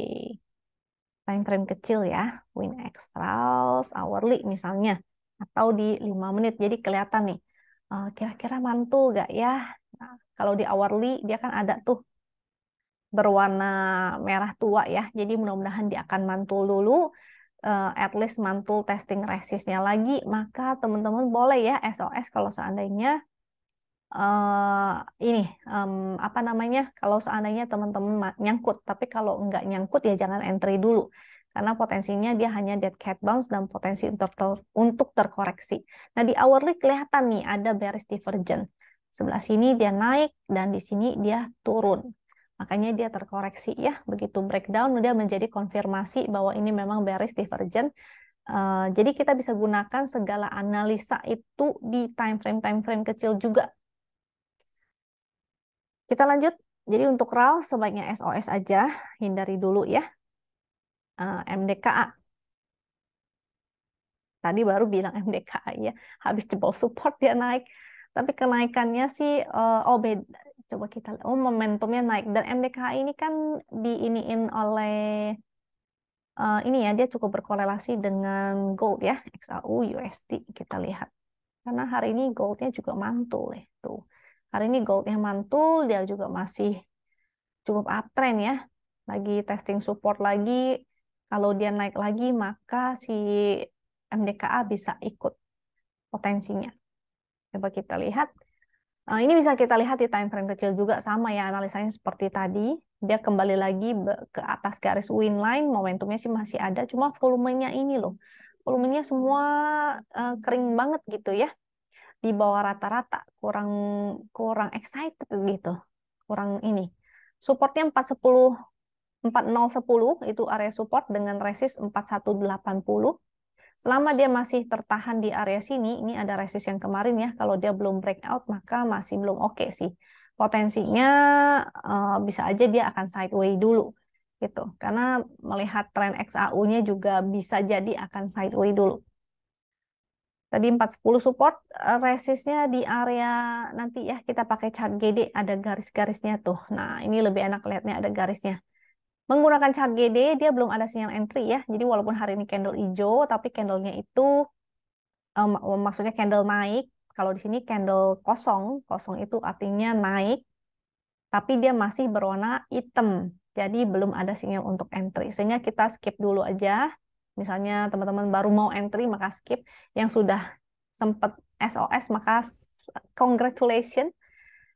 S1: time frame kecil ya, Win Extras, hourly misalnya, atau di 5 menit. Jadi kelihatan nih, kira-kira mantul gak ya? Nah, kalau di hourly dia kan ada tuh berwarna merah tua ya. Jadi mudah-mudahan dia akan mantul dulu, at least mantul testing resistnya lagi. Maka teman-teman boleh ya SOS kalau seandainya ini apa namanya? Kalau seandainya teman-teman nyangkut, tapi kalau nggak nyangkut ya jangan entry dulu. Karena potensinya dia hanya dead cat bounce dan potensi untuk terkoreksi. Nah, di hourly kelihatan nih ada bearish divergence. Sebelah sini dia naik dan di sini dia turun. Makanya dia terkoreksi ya. Begitu breakdown dia menjadi konfirmasi bahwa ini memang bearish divergence. Jadi kita bisa gunakan segala analisa itu di time frame kecil juga. Kita lanjut. Jadi untuk RAL sebaiknya SOS aja, hindari dulu ya. MDKA. Tadi baru bilang MDKA ya, habis jebol support dia naik. Tapi kenaikannya sih, oh beda. Coba kita lihat. Oh, momentumnya naik. Dan MDKA ini kan diiniin oleh, ini ya, dia cukup berkorelasi dengan gold ya, XAU, USD. Kita lihat. Karena hari ini goldnya juga mantul ya. Tuh. Hari ini goldnya mantul, dia juga masih cukup uptrend ya. Lagi testing support lagi. Kalau dia naik lagi, maka si MDKA bisa ikut potensinya. Coba kita lihat. Ini bisa kita lihat di time frame kecil juga sama ya analisanya seperti tadi. Dia kembali lagi ke atas garis win line, momentumnya sih masih ada, cuma volumenya ini loh. Volumenya semua kering banget gitu ya. Di bawah rata-rata, kurang kurang excited gitu. Kurang ini. Supportnya 410 4010 itu area support dengan resist 4180. Selama dia masih tertahan di area sini, ini ada resist yang kemarin ya, kalau dia belum breakout maka masih belum oke sih. Potensinya bisa aja dia akan sideways dulu gitu. Karena melihat tren XAU-nya juga bisa jadi akan sideways dulu. Tadi 410 support, resistnya di area nanti ya kita pakai chart GD ada garis-garisnya tuh. Nah, ini lebih enak lihatnya ada garisnya. Menggunakan chart GD, dia belum ada sinyal entry ya. Jadi walaupun hari ini candle hijau, tapi candlenya itu maksudnya candle naik. Kalau di sini candle kosong, kosong itu artinya naik, tapi dia masih berwarna hitam. Jadi belum ada sinyal untuk entry. Sehingga kita skip dulu aja. Misalnya teman-teman baru mau entry, maka skip. Yang sudah sempat SOS, maka congratulations.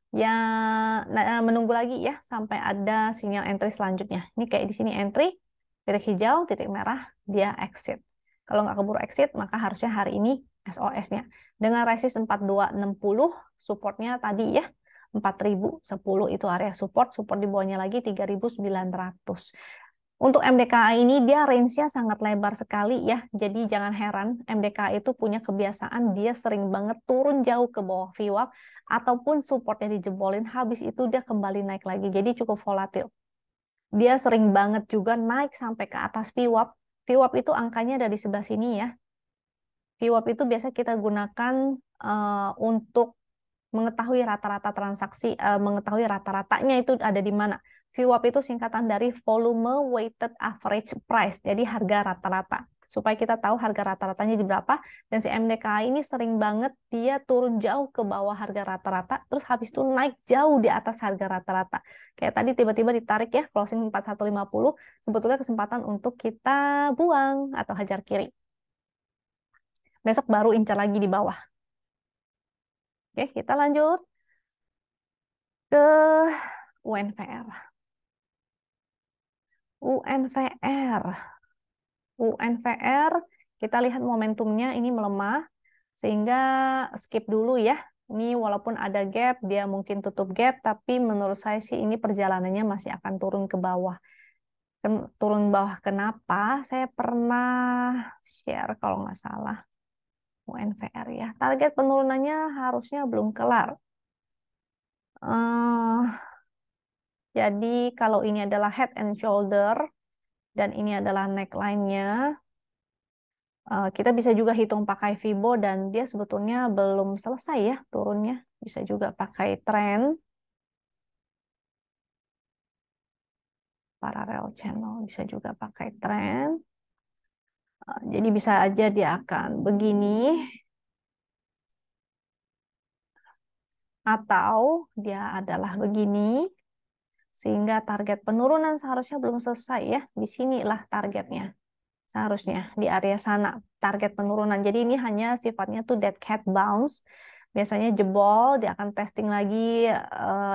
S1: Yang menunggu lagi ya sampai ada sinyal entry selanjutnya. Ini kayak di sini entry, titik hijau, titik merah, dia exit. Kalau nggak keburu exit, maka harusnya hari ini SOS-nya. Dengan resist 4260, supportnya tadi ya, 4010 itu area support, support di bawahnya lagi 3900. Untuk MDKA ini dia range-nya sangat lebar sekali ya. Jadi jangan heran MDKA itu punya kebiasaan dia sering banget turun jauh ke bawah VWAP ataupun supportnya dijebolin habis itu dia kembali naik lagi. Jadi cukup volatil. Dia sering banget juga naik sampai ke atas VWAP. VWAP itu angkanya ada di sebelah sini ya. VWAP itu biasa kita gunakan untuk mengetahui rata-rata transaksi, mengetahui rata-ratanya itu ada di mana. VWAP itu singkatan dari volume weighted average price, jadi harga rata-rata. Supaya kita tahu harga rata-ratanya di berapa, dan si MDKA ini sering banget dia turun jauh ke bawah harga rata-rata, terus habis itu naik jauh di atas harga rata-rata. Kayak tadi tiba-tiba ditarik ya, closing 4150, sebetulnya kesempatan untuk kita buang atau hajar kiri. Besok baru incar lagi di bawah. Oke, kita lanjut. ke UNVR. UNVR, kita lihat momentumnya ini melemah, sehingga skip dulu ya. Ini walaupun ada gap, dia mungkin tutup gap, tapi menurut saya sih ini perjalanannya masih akan turun ke bawah. Turun bawah kenapa? Saya pernah share kalau nggak salah UNVR ya. Target penurunannya harusnya belum kelar. Jadi kalau ini adalah head and shoulder dan ini adalah neckline-nya, kita bisa juga hitung pakai Fibo dan dia sebetulnya belum selesai ya turunnya. Bisa juga pakai trend, parallel channel, bisa juga pakai trend. Jadi bisa aja dia akan begini atau dia adalah begini sehingga target penurunan seharusnya belum selesai ya. Di sinilah targetnya. Seharusnya di area sana target penurunan. Jadi ini hanya sifatnya tuh dead cat bounce. Biasanya jebol, dia akan testing lagi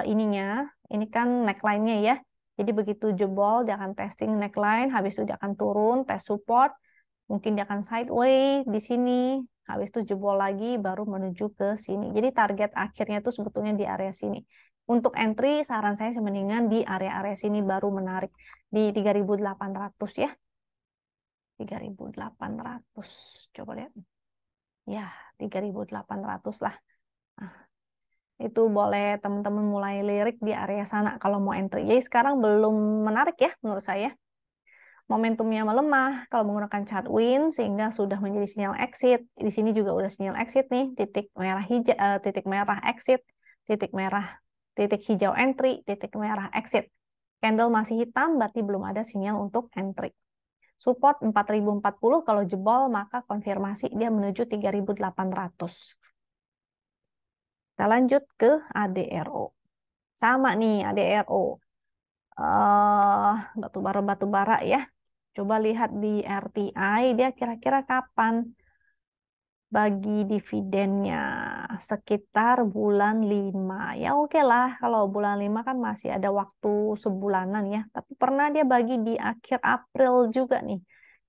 S1: ininya. Ini kan neckline-nya ya. Jadi begitu jebol, dia akan testing neckline. Habis itu dia akan turun, test support. Mungkin dia akan sideway di sini. Habis itu jebol lagi, baru menuju ke sini. Jadi target akhirnya itu sebetulnya di area sini. Untuk entry, saran saya mendingan di area-area sini baru menarik. Di 3.800 ya. 3.800. Coba lihat. Ya, 3.800 lah. Nah, itu boleh teman-teman mulai lirik di area sana kalau mau entry. Jadi sekarang belum menarik ya menurut saya. Momentumnya melemah kalau menggunakan chart win sehingga sudah menjadi sinyal exit. Di sini juga udah sinyal exit nih, titik merah hijau, titik merah exit, titik merah, titik hijau entry, titik merah exit. Candle masih hitam berarti belum ada sinyal untuk entry. Support 4.040, kalau jebol maka konfirmasi dia menuju 3.800. Kita lanjut ke ADRO. Sama nih ADRO. Batu bara ya. Coba lihat di RTI dia kira-kira kapan bagi dividennya, sekitar bulan 5. Ya oke lah, kalau bulan 5 kan masih ada waktu sebulanan ya. Tapi pernah dia bagi di akhir April juga nih.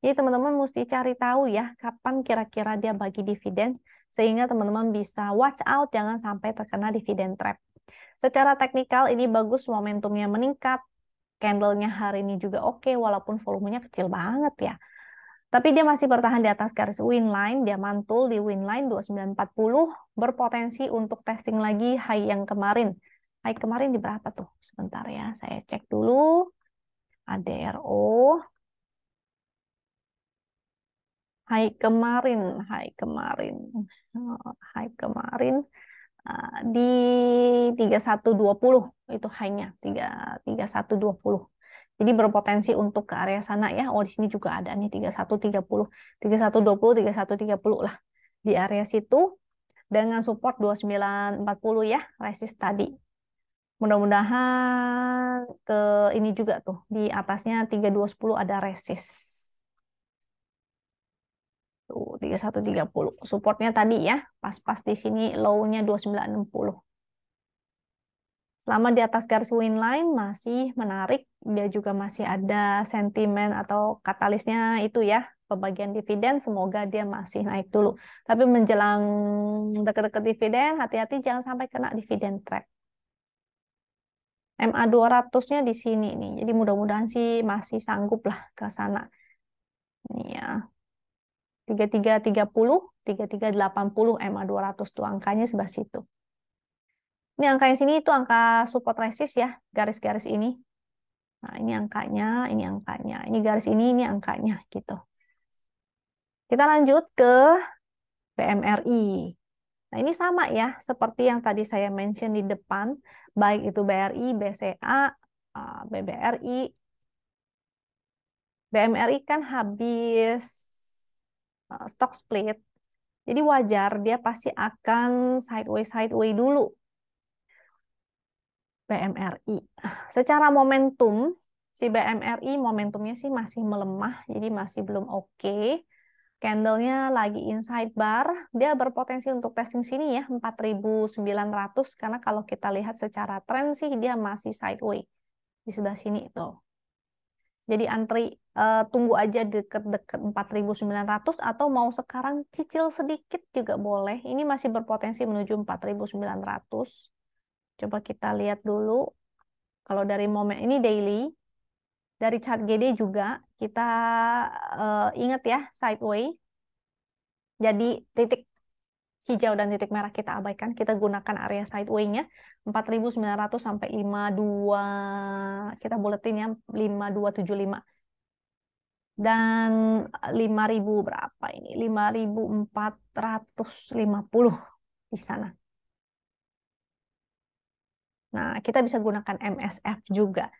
S1: Jadi teman-teman mesti cari tahu ya, kapan kira-kira dia bagi dividen, sehingga teman-teman bisa watch out, jangan sampai terkena dividen trap. Secara teknikal ini bagus, momentumnya meningkat, candlenya hari ini juga oke, walaupun volumenya kecil banget ya. Tapi dia masih bertahan di atas garis win line, dia mantul di win line 2940, berpotensi untuk testing lagi high yang kemarin. High kemarin di berapa tuh? Sebentar ya, saya cek dulu. ADRO. High kemarin, high kemarin. High kemarin di 3120 itu high-nya, 3120. Jadi berpotensi untuk ke area sana ya. Oh, di sini juga ada nih 3130, 3120, 3130 lah. Di area situ dengan support 2940 ya, resist tadi. Mudah-mudahan ke ini juga tuh di atasnya 3210 ada resist. Tuh 3130. Supportnya tadi ya, pas-pas di sini low-nya 2960. Selama di atas garis win line masih menarik, dia juga masih ada sentimen atau katalisnya itu ya, pembagian dividen, semoga dia masih naik dulu. Tapi menjelang dekat-dekat dividen, hati-hati jangan sampai kena dividen trap. MA 200-nya di sini nih, jadi mudah-mudahan sih masih sanggup lah ke sana. Ini ya, 3330, 3380 MA 200 tuh angkanya sebelah situ. Ini angka yang sini itu angka support resist ya, garis-garis ini. Nah, ini angkanya, ini angkanya. Ini garis ini angkanya gitu. Kita lanjut ke BMRI. Nah, ini sama ya, seperti yang tadi saya mention di depan, baik itu BRI, BCA, BBRI. BMRI kan habis stock split. Jadi wajar dia pasti akan sideway dulu. BMRI. Secara momentum, si BMRI momentumnya sih masih melemah, jadi masih belum oke. Candlenya lagi inside bar, dia berpotensi untuk testing sini ya, 4.900, karena kalau kita lihat secara tren sih dia masih sideways di sebelah sini tuh. Jadi antri tunggu aja deket-deket 4.900 atau mau sekarang cicil sedikit juga boleh. Ini masih berpotensi menuju 4.900. Coba kita lihat dulu. Kalau dari momen ini daily, dari chart GD juga kita ingat ya sideways. Jadi titik hijau dan titik merah kita abaikan. Kita gunakan area sideways-nya 4.900 sampai 52. Kita buletin ya 5275. Dan 5.000 berapa ini? 5.450 di sana. Nah, kita bisa gunakan MSF juga.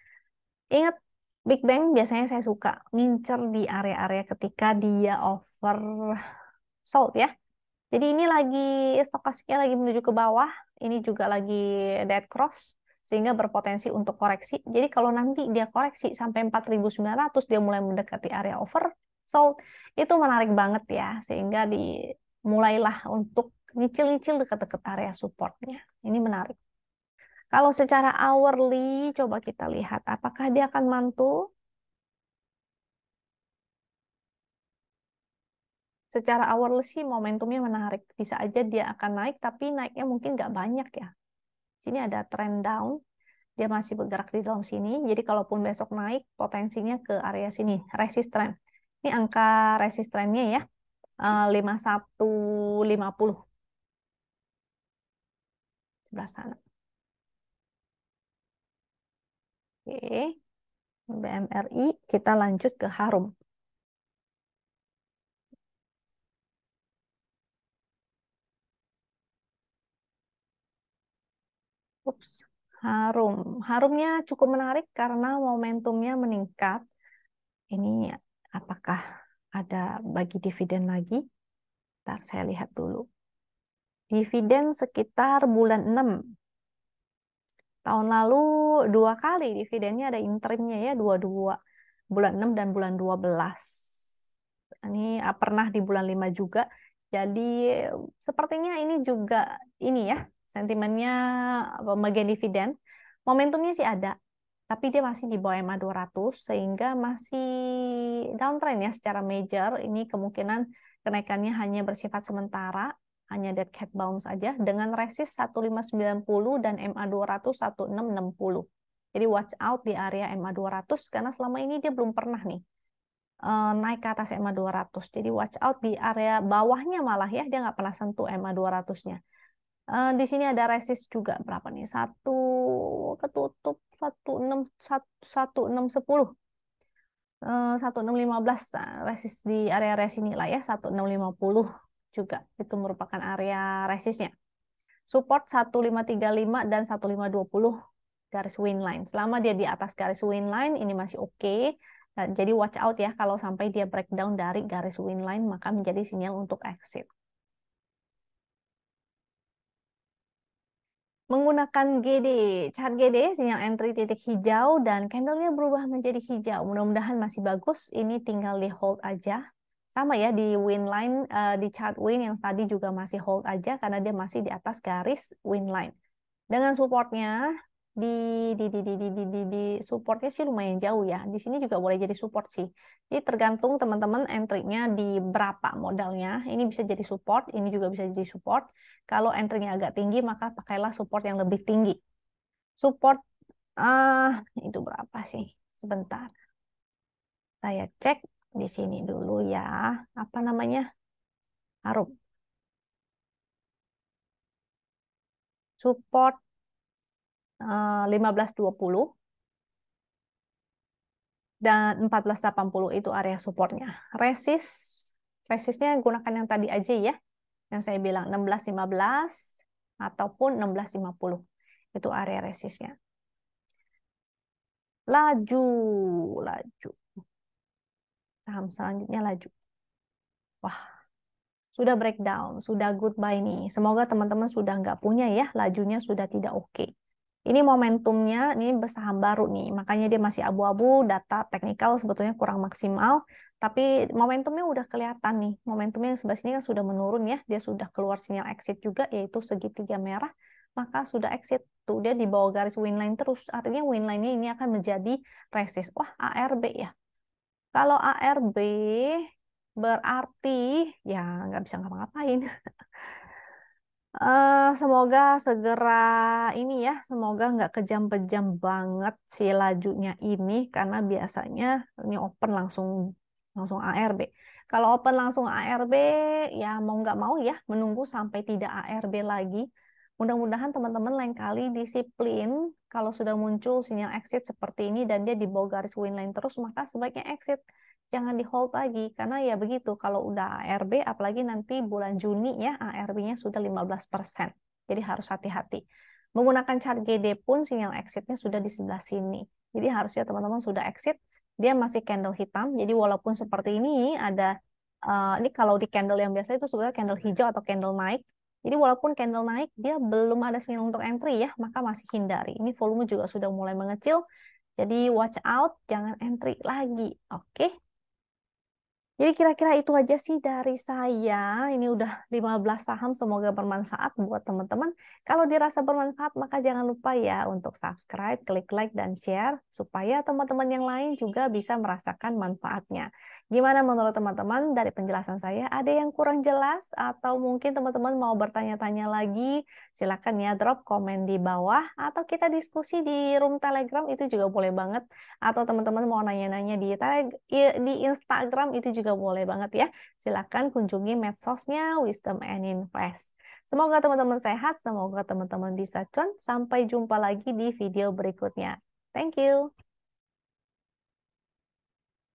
S1: Ingat, Big Bang biasanya saya suka ngincer di area-area ketika dia oversold ya. Jadi ini lagi stokastiknya lagi menuju ke bawah, ini juga lagi dead cross, sehingga berpotensi untuk koreksi. Jadi kalau nanti dia koreksi sampai 4.900, dia mulai mendekati area oversold, itu menarik banget ya, sehingga dimulailah untuk nyicil-nyicil dekat-dekat area supportnya. Ini menarik. Kalau secara hourly, coba kita lihat apakah dia akan mantul. Secara hourly sih momentumnya menarik. Bisa aja dia akan naik, tapi naiknya mungkin nggak banyak ya. Sini ada trend down, dia masih bergerak di dalam sini. Jadi kalaupun besok naik, potensinya ke area sini, resisten. Ini angka resistennya ya, 5150 sebelah sana. Oke, BMRI, kita lanjut ke Harum. Ups, Harum. Harumnya cukup menarik karena momentumnya meningkat. Ini apakah ada bagi dividen lagi? Ntar saya lihat dulu. Dividen sekitar bulan 6. Tahun lalu 2 kali dividennya ada interimnya ya, 22. Bulan 6 dan bulan 12. Ini pernah di bulan 5 juga. Jadi sepertinya ini juga ini ya, sentimennya pembagian dividen. Momentumnya sih ada, tapi dia masih di bawah MA 200 sehingga masih downtrend ya secara major. Ini kemungkinan kenaikannya hanya bersifat sementara, hanya dead cat bounce aja dengan resist 1590 dan MA 200 1660. Jadi watch out di area MA 200 karena selama ini dia belum pernah nih naik ke atas MA 200. Jadi watch out di area bawahnya malah ya, dia nggak pernah sentuh MA 200-nya. Di sini ada resist juga berapa nih? Satu ketutup 1610. 1615 resist di area sini lah ya, 1650 juga itu merupakan area resistnya. Support 1535 dan 1520 garis win line. Selama dia di atas garis win line ini masih oke. Jadi watch out ya kalau sampai dia breakdown dari garis win line maka menjadi sinyal untuk exit. Menggunakan GD, chart GD, sinyal entry titik hijau dan candlenya berubah menjadi hijau. Mudah-mudahan masih bagus. Ini tinggal di hold aja. Sama ya di win line, di chart win yang tadi juga masih hold aja karena dia masih di atas garis win line. Dengan supportnya di supportnya sih lumayan jauh ya. Di sini juga boleh jadi support sih. Jadi tergantung teman-teman entry-nya di berapa modalnya. Ini bisa jadi support, ini juga bisa jadi support. Kalau entry-nya agak tinggi maka pakailah support yang lebih tinggi. Support itu berapa sih? Sebentar. Saya cek di sini dulu ya. Apa namanya? Harum. Support 1520 dan 1480 itu area supportnya. Resistnya gunakan yang tadi aja ya, yang saya bilang 1615 ataupun 1650 itu area resistnya. Laju. Saham selanjutnya laju. Wah, sudah breakdown, sudah goodbye nih. Semoga teman-teman sudah nggak punya ya, lajunya sudah tidak oke. Ini momentumnya, ini saham baru nih, makanya dia masih abu-abu, data teknikal sebetulnya kurang maksimal, tapi momentumnya udah kelihatan nih. Momentumnya yang sebelah sini kan sudah menurun ya, dia sudah keluar sinyal exit juga, yaitu segitiga merah, maka sudah exit. Tuh, dia di bawah garis winline terus, artinya winline-nya ini akan menjadi resist. Wah, ARB ya. Kalau ARB berarti ya nggak bisa ngapa-ngapain. Semoga segera ini ya, semoga nggak kejam-kejam banget si lajunya ini karena biasanya ini open langsung langsung ARB. Kalau open langsung ARB ya mau nggak mau ya menunggu sampai tidak ARB lagi. Mudah-mudahan teman-teman lain kali disiplin kalau sudah muncul sinyal exit seperti ini dan dia di bawah garis winline terus maka sebaiknya exit. Jangan di hold lagi karena ya begitu kalau udah ARB apalagi nanti bulan Juni ya ARB-nya sudah 15%. Jadi harus hati-hati. Menggunakan chart GD pun sinyal exitnya sudah di sebelah sini. Jadi harusnya teman-teman sudah exit, dia masih candle hitam. Jadi walaupun seperti ini ada ini kalau di candle yang biasa itu sebenarnya candle hijau atau candle naik. Jadi walaupun candle naik dia belum ada sinyal untuk entry ya, maka masih hindari. Ini volume juga sudah mulai mengecil. Jadi watch out, jangan entry lagi. Oke. Jadi kira-kira itu aja sih dari saya. Ini udah 15 saham, semoga bermanfaat buat teman-teman. Kalau dirasa bermanfaat, maka jangan lupa ya untuk subscribe, klik like, dan share, supaya teman-teman yang lain juga bisa merasakan manfaatnya. Gimana menurut teman-teman dari penjelasan saya? Ada yang kurang jelas? Atau mungkin teman-teman mau bertanya-tanya lagi? Silakan ya drop komen di bawah, atau kita diskusi di room Telegram, itu juga boleh banget. Atau teman-teman mau nanya-nanya di Instagram itu juga boleh banget ya. Silakan kunjungi medsosnya Wisdom and Invest. Semoga teman-teman sehat, semoga teman-teman bisa cuan. Sampai jumpa lagi di video berikutnya. Thank you.